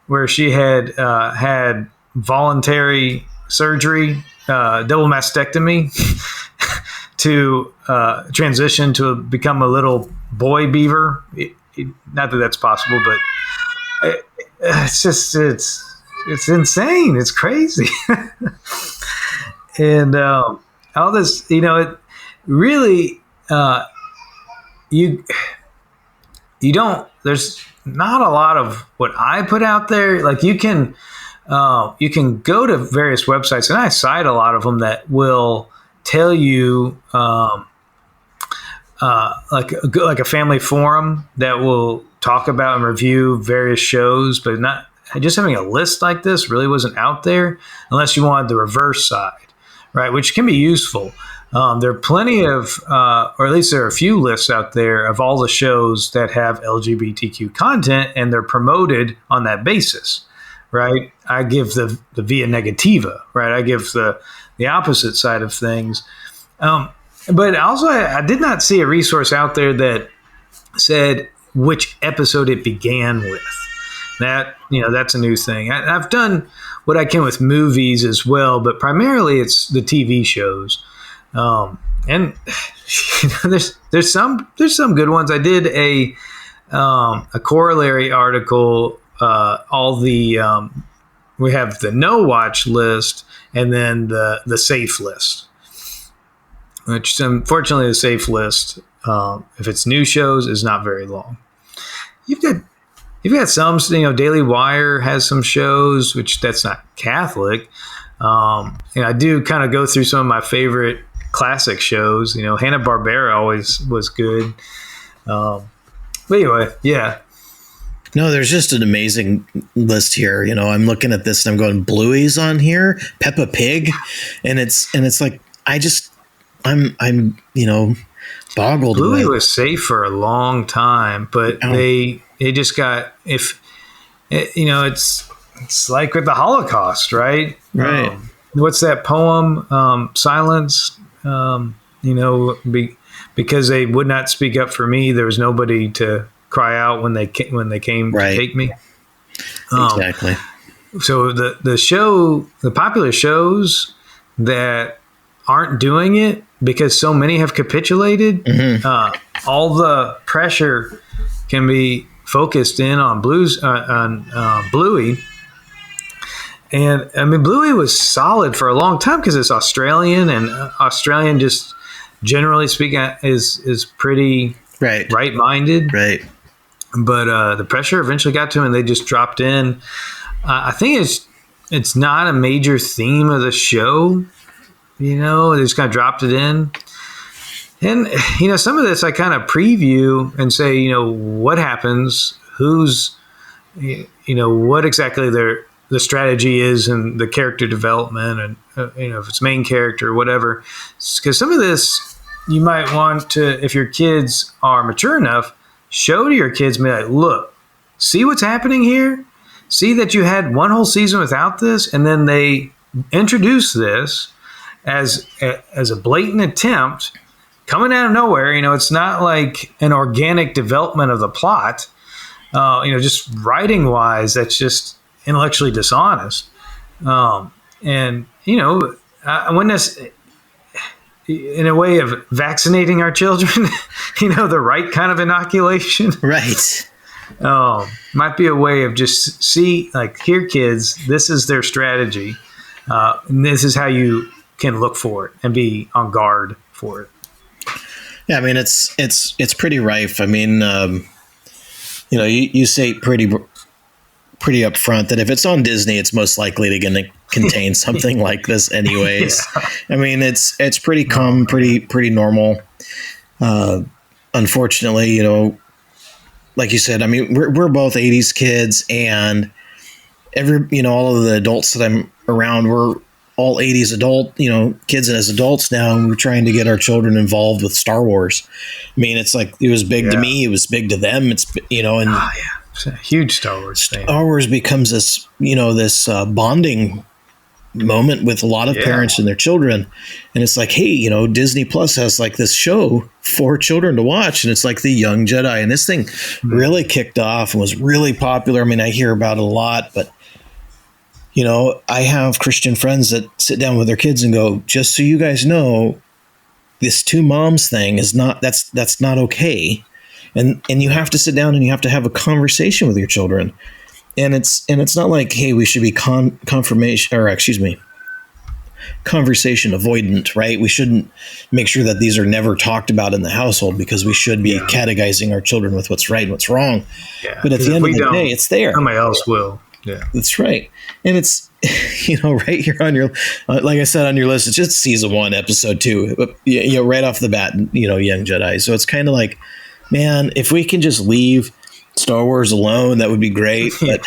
where she had had voluntary surgery, double mastectomy, to transition to become a little boy beaver. Not that that's possible, but it's insane. It's crazy. And all this, it really, you don't, there's not a lot of what I put out there. Like you can go to various websites, and I cite a lot of them that will tell you, like a family forum that will talk about and review various shows, but not just having a list like this really wasn't out there unless you wanted the reverse side, right? Which can be useful. There are plenty of, or at least there are a few lists out there of all the shows that have LGBTQ content, and they're promoted on that basis, right? I give the via negativa, right? I give the opposite side of things. But also, I did not see a resource out there that said which episode it began with. That, that's a new thing. I've done what I can with movies as well, but primarily it's the TV shows. And there's some good ones. I did a corollary article. We have the no watch list and then the safe list. Which unfortunately the safe list If it's new shows, it's not very long. You've got some, Daily Wire has some shows, which that's not Catholic. And I do kind of go through some of my favorite classic shows. Hanna-Barbera always was good. But anyway, yeah. No, there's just an amazing list here. I'm looking at this and I'm going, Bluey's on here, Peppa Pig, and it's like I'm boggled. Bluey was safe for a long time, but they just got it's like with the Holocaust, right? Right. What's that poem? Silence. Because they would not speak up for me, there was nobody to cry out when they came right. to take me. Exactly. So the popular shows that aren't doing it because so many have capitulated, all the pressure can be focused in on Bluey. And I mean, Bluey was solid for a long time because it's Australian, and Australian, just generally speaking, is pretty right-minded. Right. But the pressure eventually got to them, and they just dropped in. I think it's not a major theme of the show. They just kind of dropped it in. And, some of this I kind of preview and say, what happens, what exactly the strategy is and the character development, and, if it's main character or whatever. Because some of this you might want to, if your kids are mature enough, show to your kids and be like, look, see what's happening here? See that you had one whole season without this, and then they introduce this as a blatant attempt coming out of nowhere. It's not like an organic development of the plot. Just writing wise, that's just intellectually dishonest. When this, in a way of vaccinating our children, the right kind of inoculation, right? Might be a way of just here, kids, this is their strategy, and this is how you can look for it and be on guard for it. Yeah, I mean, it's pretty rife. I mean, you say pretty upfront that if it's on Disney, it's most likely going to contain something like this, anyways. Yeah. I mean, it's pretty common, pretty normal. Unfortunately, like you said, I mean, we're both 80s kids, and all of the adults that I'm around, we're all 80s adult, kids as adults now, and we're trying to get our children involved with Star Wars. I mean, it's like, it was big to me, it was big to them. It's, and it's a huge Star Wars thing. Star Wars becomes this, this bonding moment with a lot of parents and their children. And it's like, hey, Disney Plus has like this show for children to watch, and it's like The Young Jedi. And this thing really kicked off and was really popular. I mean, I hear about it a lot, but I have Christian friends that sit down with their kids and go, just so you guys know, this two moms thing is that's not okay. And you have to sit down and you have to have a conversation with your children. And it's not like, hey, we should be conversation avoidant, right? We shouldn't make sure that these are never talked about in the household, because we should be catechizing our children with what's right and what's wrong. Yeah. But at the end of the day, it's there. Somebody else will. Yeah, that's right. And it's, right here on your, like I said, on your list, it's just season 1, episode 2, right off the bat, Young Jedi. So it's kind of like, man, if we can just leave Star Wars alone, that would be great. But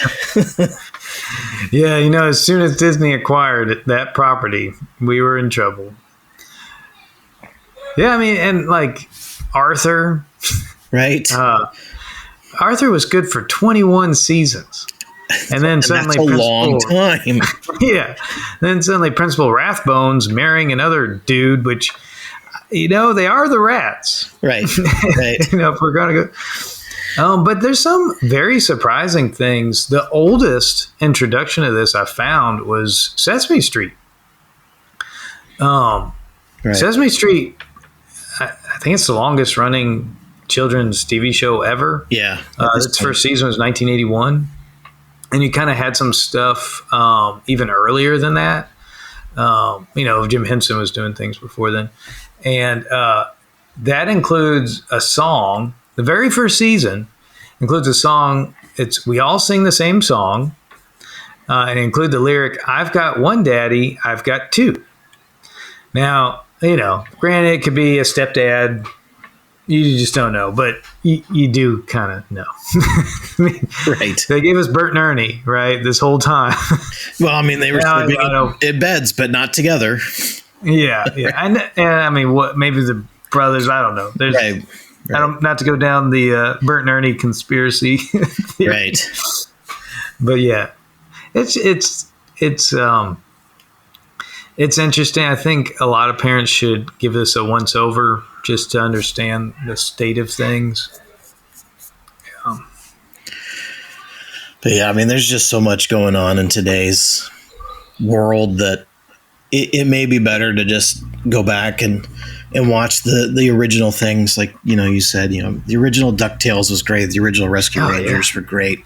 yeah, as soon as Disney acquired that property, we were in trouble. Yeah, I mean, and like Arthur, right? Arthur was good for 21 seasons. And then suddenly, that's a long time. Yeah. Then suddenly, Principal Rathbone's marrying another dude, which, they are the rats. Right. Right. If we're going to go. But there's some very surprising things. The oldest introduction of this I found was Sesame Street. Right. Sesame Street, I think it's the longest running children's TV show ever. Yeah. Its first season was 1981. And you kind of had some stuff even earlier than that. Jim Henson was doing things before then. And that includes a song. The very first season includes a song. We all sing the same song, and include the lyric, "I've got one daddy, I've got two." Now, granted, it could be a stepdad. You just don't know, but you do kind of know. I mean, Right. They gave us Bert and Ernie, right, this whole time. Well, I mean, they were sleeping in beds, but not together. Yeah. And I mean, what? Maybe the brothers. I don't know. There's, Right. I don't, not to go down the Bert and Ernie conspiracy theory. Right. But yeah, it's interesting. I think a lot of parents should give this a once over just to understand the state of things. But yeah, I mean, there's just so much going on in today's world that it may be better to just go back and watch the original things. Like, you said, the original DuckTales was great. The original Rescue Rangers were great.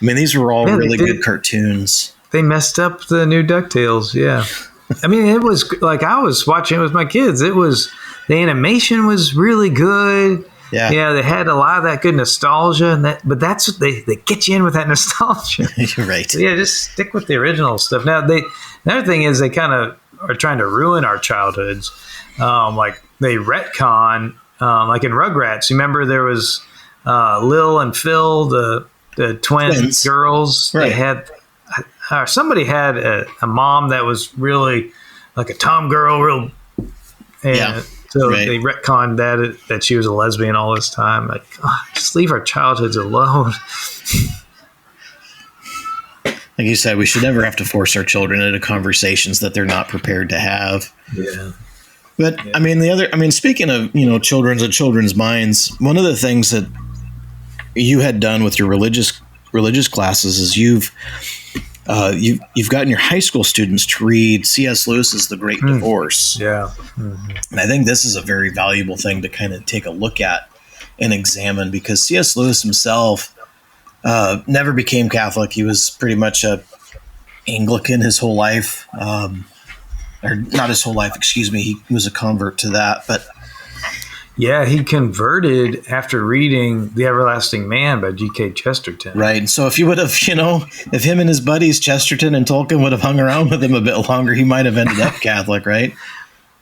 I mean, these were all really good cartoons. They messed up the new DuckTales. Yeah. I mean, it was like, I was watching it with my kids. The animation was really good. Yeah. Yeah, they had a lot of that good nostalgia, but that's what they get you in with that nostalgia. You're right. So yeah, just stick with the original stuff. Now, another thing is they kind of are trying to ruin our childhoods. Like they retcon, like in Rugrats. You remember there was Lil and Phil, the twins. Girls. Right. They had somebody had a mom that was really like a tom girl, So they retconned that she was a lesbian all this time. Like, just leave our childhoods alone. Like you said, we should never have to force our children into conversations that they're not prepared to have. Yeah. But I mean, speaking of, children's minds, one of the things that you had done with your religious classes is you've gotten your high school students to read C.S. Lewis's The Great Divorce. Yeah. Mm-hmm. And I think this is a very valuable thing to kind of take a look at and examine, because C.S. Lewis himself never became Catholic. He was pretty much a Anglican his whole life. Or not his whole life, excuse me. He was a convert to that. But yeah, he converted after reading The Everlasting Man by G.K. Chesterton. Right. And so if you would have, if him and his buddies, Chesterton and Tolkien, would have hung around with him a bit longer, he might have ended up Catholic, right?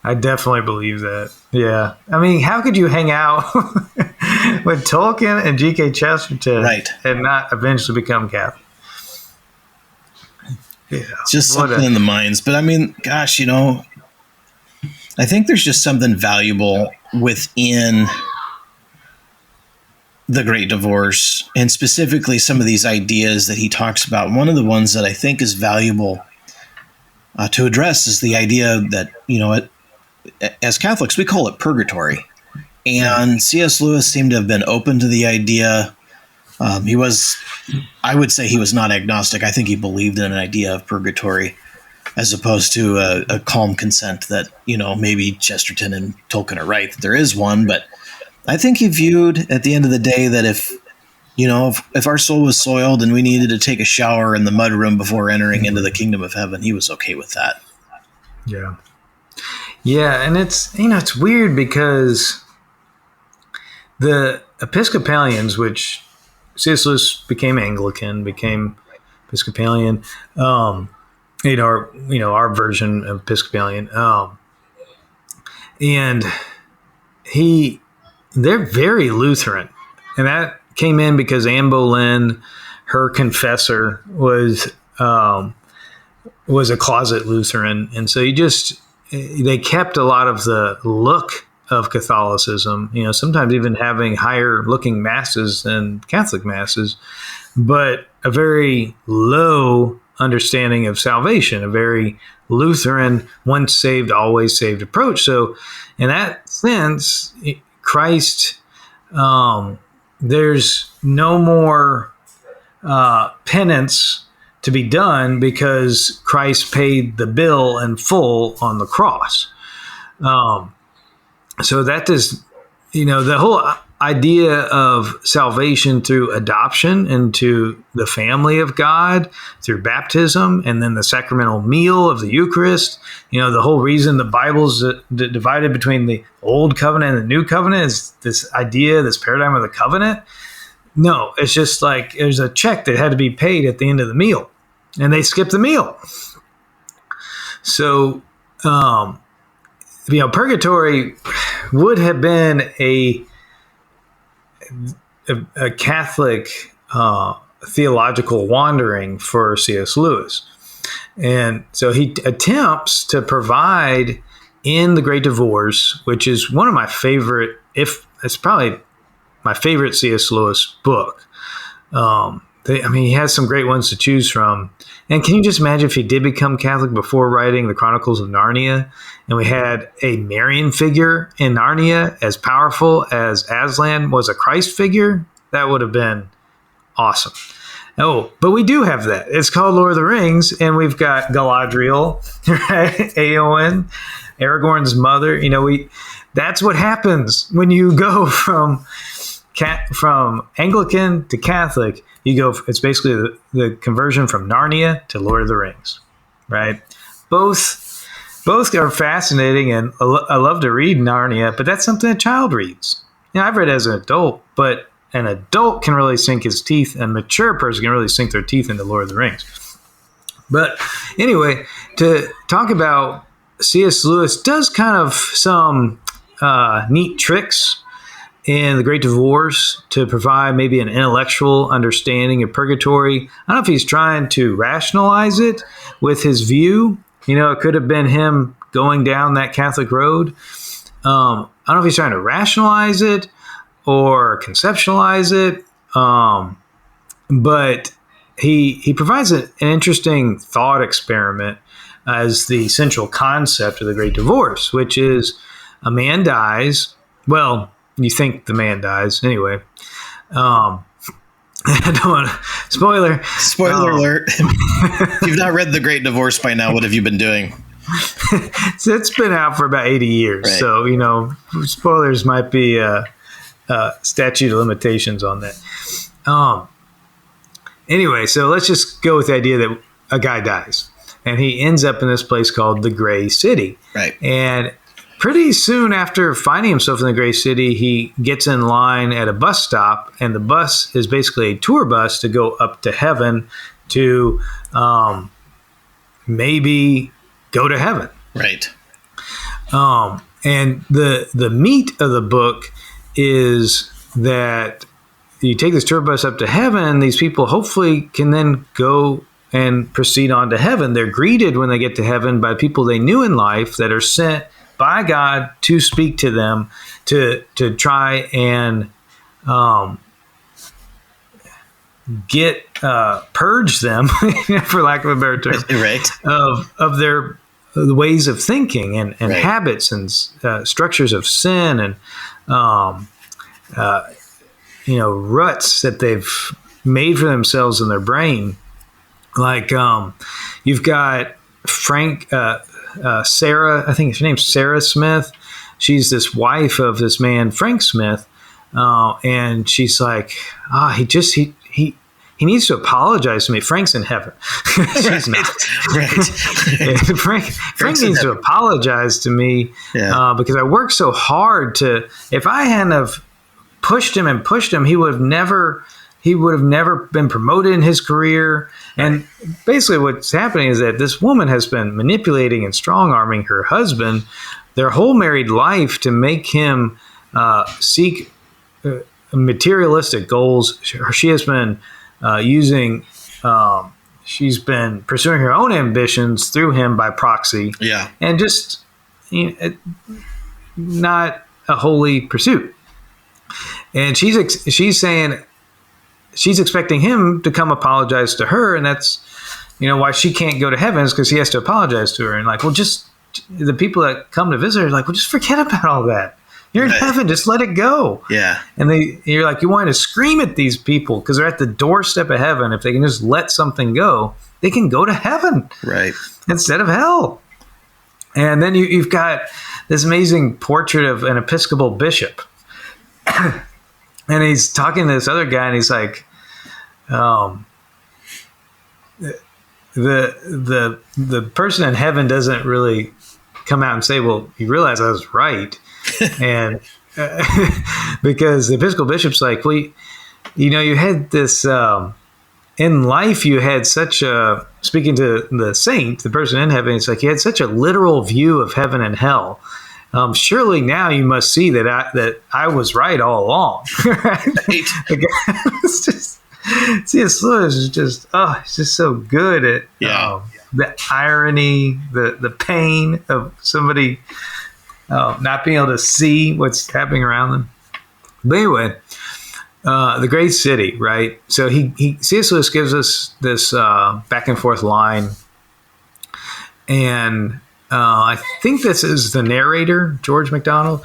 I definitely believe that. Yeah. I mean, how could you hang out with Tolkien and G.K. Chesterton and not eventually become Catholic? Yeah. It's just something in the minds. But I mean, gosh, I think there's just something valuable within The Great Divorce, and specifically some of these ideas that he talks about. One of the ones that I think is valuable to address is the idea that, as Catholics, we call it purgatory. And C.S. Lewis seemed to have been open to the idea. I would say he was not agnostic. I think he believed in an idea of purgatory, as opposed to a calm consent that, maybe Chesterton and Tolkien are right that there is one. But I think he viewed at the end of the day that if our soul was soiled and we needed to take a shower in the mudroom before entering into the kingdom of heaven, he was okay with that. Yeah. Yeah. And it's weird because the Episcopalians, which C.S. Lewis became Anglican, became Episcopalian, our version of Episcopalian, and they're very Lutheran, and that came in because Anne Boleyn, her confessor, was a closet Lutheran, and so they kept a lot of the look of Catholicism, sometimes even having higher looking masses than Catholic masses, but a very low understanding of salvation, a very Lutheran, once saved, always saved approach. So in that sense, Christ, there's no more penance to be done because Christ paid the bill in full on the cross. So that does, the whole idea of salvation through adoption into the family of God through baptism, and then the sacramental meal of the Eucharist. The whole reason the Bible's divided between the old covenant and the new covenant is this idea, this paradigm of the covenant. No, it's just like there's a check that had to be paid at the end of the meal, and they skipped the meal. So, purgatory would have been a Catholic theological wandering for C.S. Lewis. And so he attempts to provide in The Great Divorce, which is one of my favorite, if it's probably my favorite C.S. Lewis book. He has some great ones to choose from. And can you just imagine if he did become Catholic before writing the Chronicles of Narnia, and we had a Marian figure in Narnia as powerful as Aslan was a Christ figure? That would have been awesome. Oh, but we do have that. It's called Lord of the Rings, and we've got Galadriel, right? Éowyn, Aragorn's mother. That's what happens when you go from Anglican to Catholic. It's basically the conversion from Narnia to Lord of the Rings, right? Both are fascinating, and I love to read Narnia, but that's something a child reads. I've read it as an adult, but an adult can really sink his teeth, and a mature person can really sink their teeth into Lord of the Rings. But anyway, to talk about C.S. Lewis does kind of some neat tricks in The Great Divorce to provide maybe an intellectual understanding of purgatory. I don't know if he's trying to rationalize it with his view. It could have been him going down that Catholic road. I don't know if he's trying to rationalize it or conceptualize it. But he provides an interesting thought experiment as the central concept of The Great Divorce, which is a man dies. Well, you think the man dies anyway. I don't want to spoiler alert. If you've not read The Great Divorce by now, what have you been doing? So it's been out for about 80 years. Right. So, spoilers might be statute of limitations on that. Anyway, so let's just go with the idea that a guy dies and he ends up in this place called the Gray City. Right. And pretty soon after finding himself in the Gray City, he gets in line at a bus stop, and the bus is basically a tour bus to go up to heaven to maybe go to heaven. Right. And the meat of the book is that you take this tour bus up to heaven, and these people hopefully can then go and proceed on to heaven. They're greeted when they get to heaven by people they knew in life that are sent by God to speak to them, to try and purge them, for lack of a better term, right, of their ways of thinking and right, habits and structures of sin and ruts that they've made for themselves in their brain. Like you've got Sarah, I think her name's Sarah Smith. She's this wife of this man, Frank Smith. And she's like, he needs to apologize to me. Frank's in heaven. She's not. Right. Frank needs to apologize to me because I worked so hard if I hadn't have pushed him, he would have never been promoted in his career. And basically what's happening is that this woman has been manipulating and strong-arming her husband their whole married life to make him seek materialistic goals. She has been she's been pursuing her own ambitions through him by proxy. Yeah. And just not a holy pursuit. And she's saying, she's expecting him to come apologize to her, and that's why she can't go to heaven, is because he has to apologize to her. And just the people that come to visit her are like, well, just forget about all that. You're in heaven, just let it go. Yeah. And you're like, you want to scream at these people because they're at the doorstep of heaven. If they can just let something go, they can go to heaven, right, instead of hell. And then you've got this amazing portrait of an Episcopal bishop. and he's talking to this other guy, and he's like, the person in heaven doesn't really come out and say, well, you realize I was right. And because the Episcopal bishop's like, well, you had this, in life, you had such a, speaking to the saint, the person in heaven, it's like you had such a literal view of heaven and hell. Surely now you must see that I was right all along. Right? It's just, C.S. Lewis is just, it's just so good at the irony, the pain of somebody not being able to see what's happening around them. But anyway, the great city, right? So C.S. Lewis gives us this back and forth line, and I think this is the narrator, George MacDonald,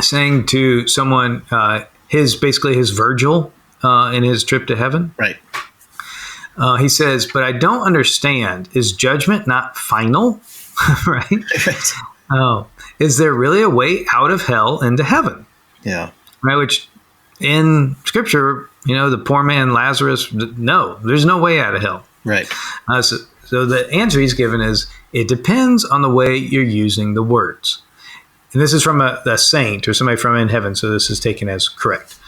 saying to someone his Virgil in his trip to heaven. Right. He says, but I don't understand. Is judgment not final? Right? Is there really a way out of hell into heaven? Yeah. Right. Which in Scripture, the poor man Lazarus, no, there's no way out of hell. Right. So the answer he's given is, it depends on the way you're using the words. And this is from a saint or somebody from in heaven, so this is taken as correct.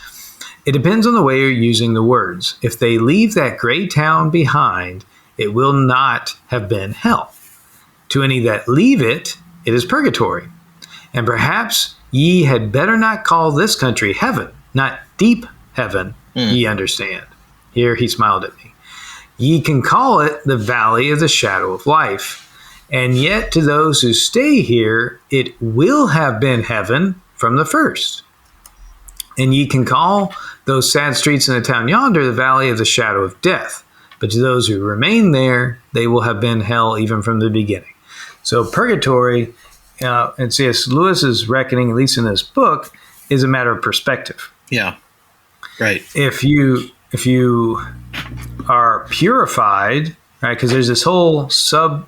It depends on the way you're using the words. If they leave that gray town behind, it will not have been hell. To any that leave it, it is purgatory. And perhaps ye had better not call this country heaven, not deep heaven, ye understand. Here he smiled at me. Ye can call it the valley of the shadow of life. And yet to those who stay here, it will have been heaven from the first. And ye can call those sad streets in the town yonder the valley of the shadow of death. But to those who remain there, they will have been hell even from the beginning. So purgatory, and C.S. Lewis's reckoning, at least in this book, is a matter of perspective. Yeah. Right. If you are purified, right, because there's this whole subplot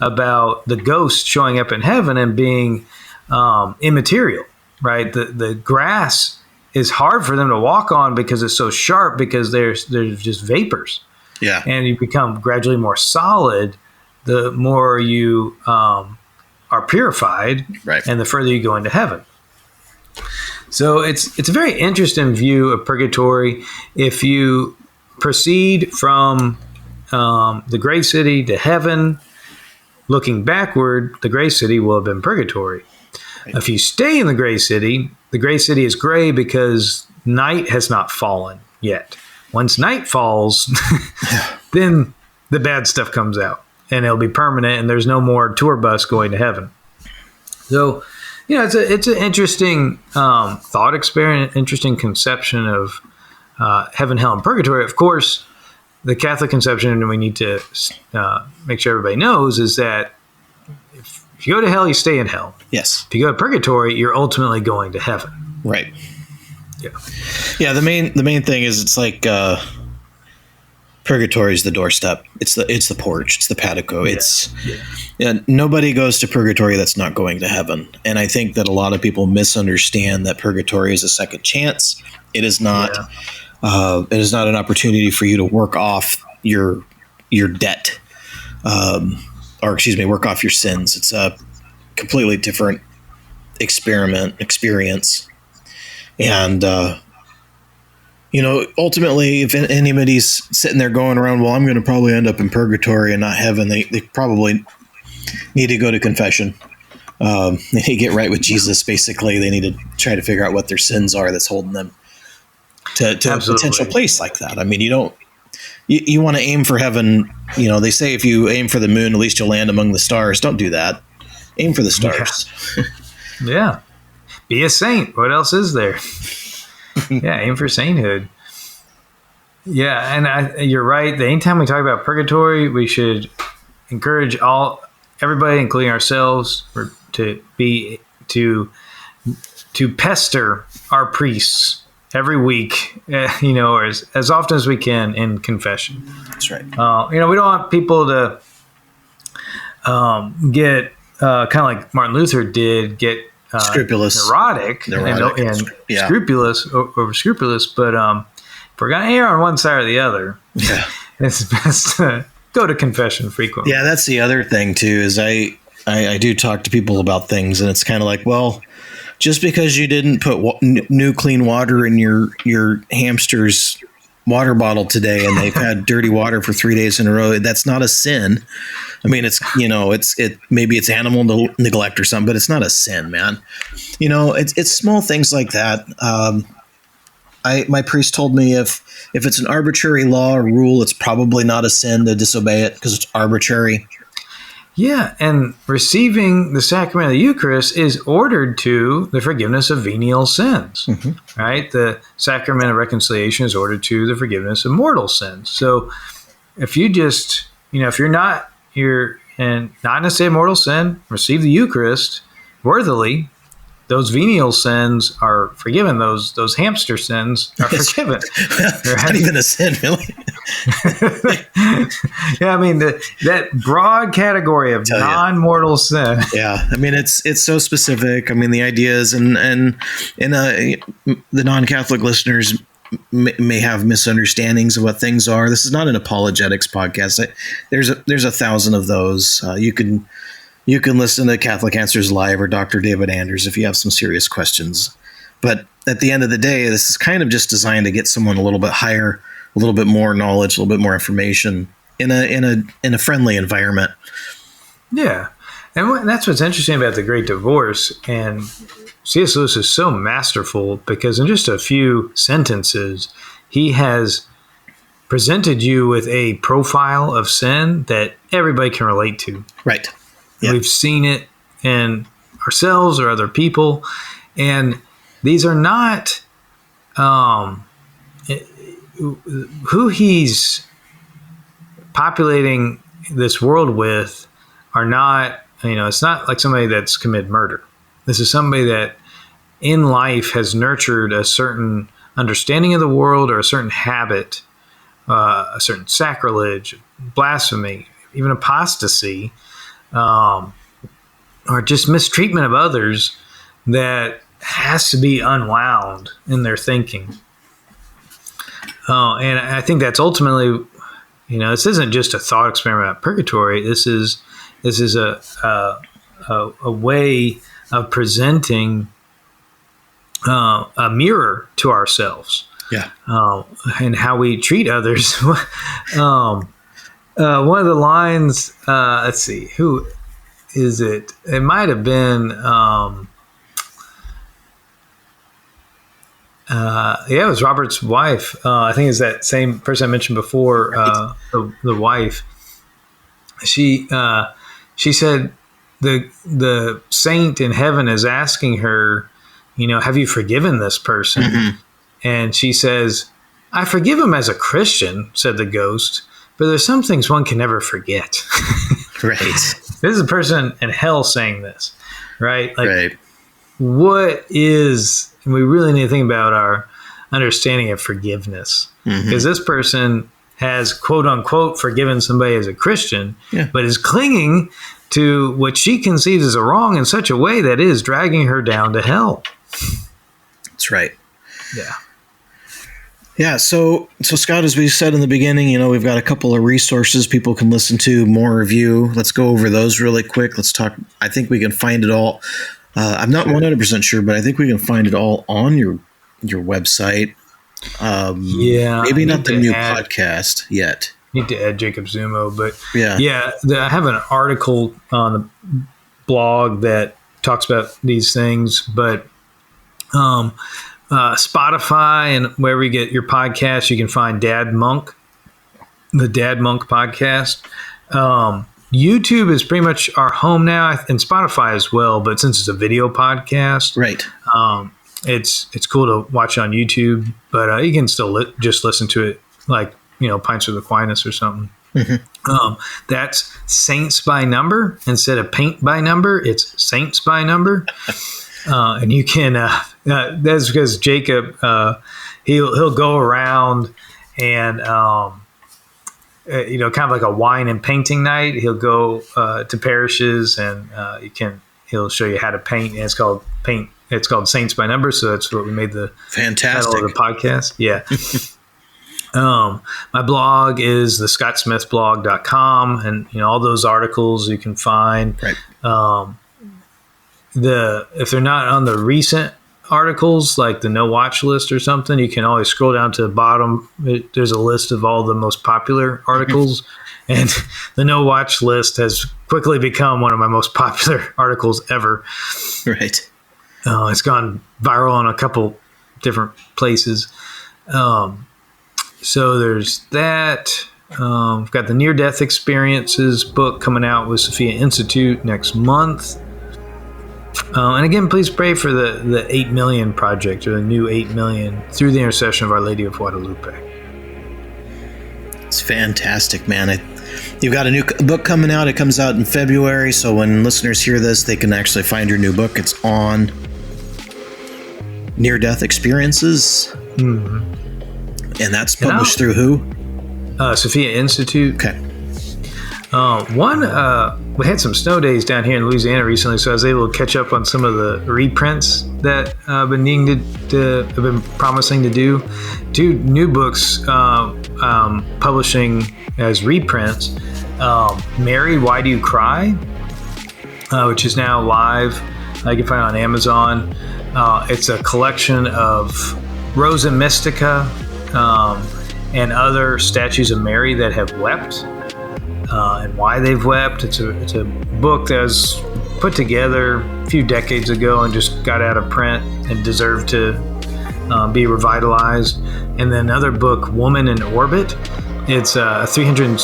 about the ghost showing up in heaven and being immaterial, right? The grass is hard for them to walk on because it's so sharp, because there's just vapors. Yeah. And you become gradually more solid the more you are purified, right, and the further you go into heaven. So it's a very interesting view of purgatory. If you proceed from the gray city to heaven, looking backward, the gray city will have been purgatory. Right. If you stay in the gray city is gray because night has not fallen yet. Once night falls, then the bad stuff comes out, and it'll be permanent, and there's no more tour bus going to heaven. So, it's an interesting thought experiment, interesting conception of heaven, hell, and purgatory. Of course, the Catholic conception, and we need to make sure everybody knows, is that if you go to hell, you stay in hell. Yes. If you go to purgatory, you're ultimately going to heaven. Right. Yeah. Yeah. The main thing is, it's like purgatory is the doorstep. It's the porch. It's the patio. Yeah. Nobody goes to purgatory that's not going to heaven. And I think that a lot of people misunderstand that purgatory is a second chance. It is not. Yeah. It is not an opportunity for you to work off your debt, work off your sins. It's a completely different experience. And, ultimately, if anybody's sitting there going around, well, I'm going to probably end up in purgatory and not heaven, they probably need to go to confession. They need to get right with Jesus, basically. They need to try to figure out what their sins are that's holding them to a potential place like that. I mean, you want to aim for heaven. They say if you aim for the moon, at least you'll land among the stars. Don't do that. Aim for the stars. Yeah. Be a saint. What else is there? Yeah, aim for sainthood. Yeah, and you're right. Anytime we talk about purgatory, we should encourage everybody, including ourselves, to pester our priests every week, or as often as we can in confession. That's right. We don't want people to get kind of like Martin Luther did, get Scrupulous. neurotic and scrupulous over scrupulous. But if we're going to err on one side or the other, it's best to go to confession frequently. Yeah, that's the other thing too. Is I do talk to people about things, and it's kind of like, well, just because you didn't put new clean water in your hamster's water bottle today, and they've had dirty water for 3 days in a row, that's not a sin. I mean, it's maybe it's animal neglect or something, but it's not a sin, man. It's small things like that. My priest told me if it's an arbitrary law or rule, it's probably not a sin to disobey it because it's arbitrary. Yeah, and receiving the sacrament of the Eucharist is ordered to the forgiveness of venial sins, right? The sacrament of reconciliation is ordered to the forgiveness of mortal sins. So if you just, if you're not in a state of mortal sin, receive the Eucharist worthily, those venial sins are forgiven. Those hamster sins are forgiven. It's not even a sin, really. Yeah, I mean that broad category of non-mortal sin. Yeah, I mean it's so specific. I mean the ideas and the non-Catholic listeners may have misunderstandings of what things are. This is not an apologetics podcast. There's 1,000 of those. You can listen to Catholic Answers Live or Dr. David Anders if you have some serious questions. But at the end of the day, this is kind of just designed to get someone a little bit higher, a little bit more knowledge, a little bit more information in a friendly environment. Yeah. And that's what's interesting about the Great Divorce. And C.S. Lewis is so masterful because in just a few sentences, he has presented you with a profile of sin that everybody can relate to. Right. Yep. We've seen it in ourselves or other people. And these are not who he's populating this world with are not, it's not like somebody that's committed murder. This is somebody that in life has nurtured a certain understanding of the world or a certain habit, a certain sacrilege, blasphemy, even apostasy, or just mistreatment of others that has to be unwound in their thinking. And I think that's ultimately, this isn't just a thought experiment about purgatory. This is a way of presenting a mirror to ourselves. Yeah. And how we treat others. One of the lines, let's see, who is it? It might have been, it was Robert's wife. I think it's that same person I mentioned before, the wife. She said the saint in heaven is asking her, have you forgiven this person? Mm-hmm. And she says, I forgive him as a Christian, said the ghost, but there's some things one can never forget. Right. This is a person in hell saying this, right? Like, right. What is, and we really need to think about our understanding of forgiveness, because this person has quote unquote forgiven somebody as a Christian, but is clinging to what she conceives as a wrong in such a way that is dragging her down to hell. That's right. Yeah. Yeah. So Scott, as we said in the beginning, we've got a couple of resources people can listen to, more review. Let's go over those really quick. Let's talk. I think we can find it all. I'm not 100% sure, but I think we can find it all on your website. Maybe not the new podcast yet. Need to add Jacob Zumo, but yeah. I have an article on the blog that talks about these things, but Spotify and wherever you get your podcasts, you can find Dad Monk, the Dad Monk podcast. YouTube is pretty much our home now, and Spotify as well. But since it's a video podcast, right? It's cool to watch on YouTube, but you can still just listen to it, like Pints with Aquinas or something. That's Saints by Number instead of Paint by Number. It's Saints by Number, and you can. That's because Jacob he'll go around and. Kind of like a wine and painting night. He'll go to parishes and you can he'll show you how to paint. And it's called Saints by Numbers. So that's what we made the Fantastic title of the podcast. Yeah. My blog is the scottsmithblog.com, and all those articles you can find. Right. If they're not on the recent articles, like the no watch list or something, you can always scroll down to the bottom. There's a list of all the most popular articles, and the no watch list has quickly become one of my most popular articles ever. Right. It's gone viral on a couple different places. So there's that. We've got the Near-Death Experiences book coming out with Sophia Institute next month. And again, please pray for the 8 million project, or the new 8 million, through the intercession of Our Lady of Guadalupe. It's fantastic, man. You've got a new book coming out. It comes out in February, so when listeners hear this, they can actually find your new book. It's on Near-Death Experiences. Mm-hmm. And that's published through who? Sophia Institute. Okay. We had some snow days down here in Louisiana recently, so I was able to catch up on some of the reprints that I've been needing have been promising to do. 2 new books publishing as reprints. Mary, Why Do You Cry? Which is now live. You can find it on Amazon. It's a collection of Rosa Mystica and other statues of Mary that have wept. And why they've wept. It's a book that was put together a few decades ago and just got out of print and deserved to be revitalized. And then another book, Woman in Orbit. It's 300.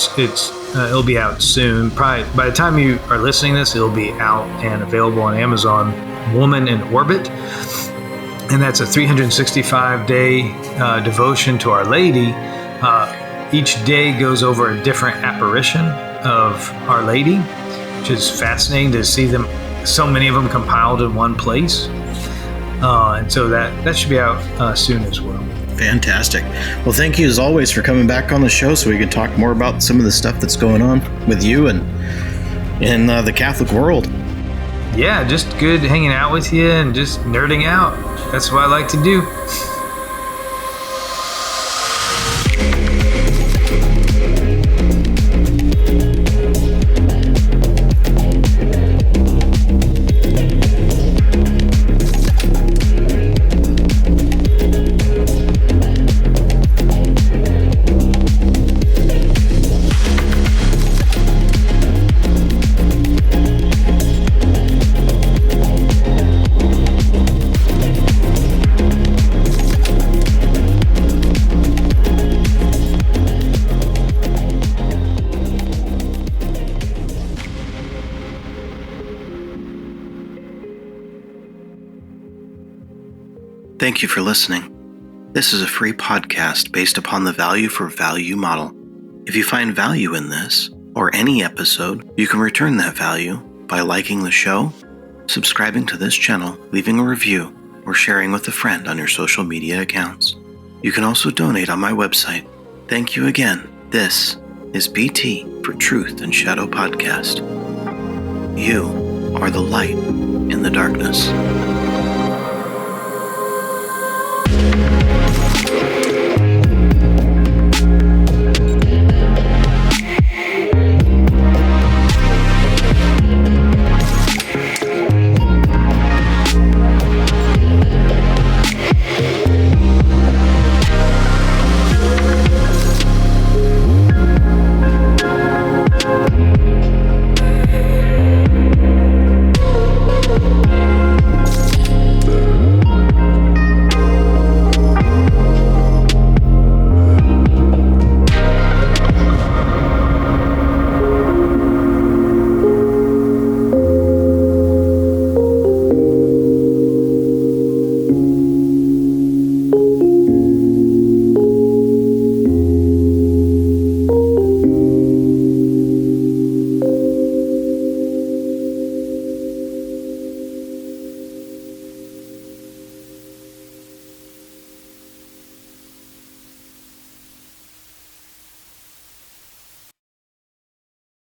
It'll be out soon. Probably by the time you are listening to this, it'll be out and available on Amazon. Woman in Orbit, and that's a 365-day devotion to Our Lady. Each day goes over a different apparition of Our Lady, which is fascinating to see them, so many of them compiled in one place. And so that should be out soon as well. Fantastic. Well, thank you as always for coming back on the show so we can talk more about some of the stuff that's going on with you and in the Catholic world. Yeah, just good hanging out with you and just nerding out. That's what I like to do. Thank you for listening. This is a free podcast based upon the value for value model. If you find value in this, or any episode, you can return that value by liking the show, subscribing to this channel, leaving a review, or sharing with a friend on your social media accounts. You can also donate on my website. Thank you again. This is BT for Truth and Shadow Podcast. You are the light in the darkness.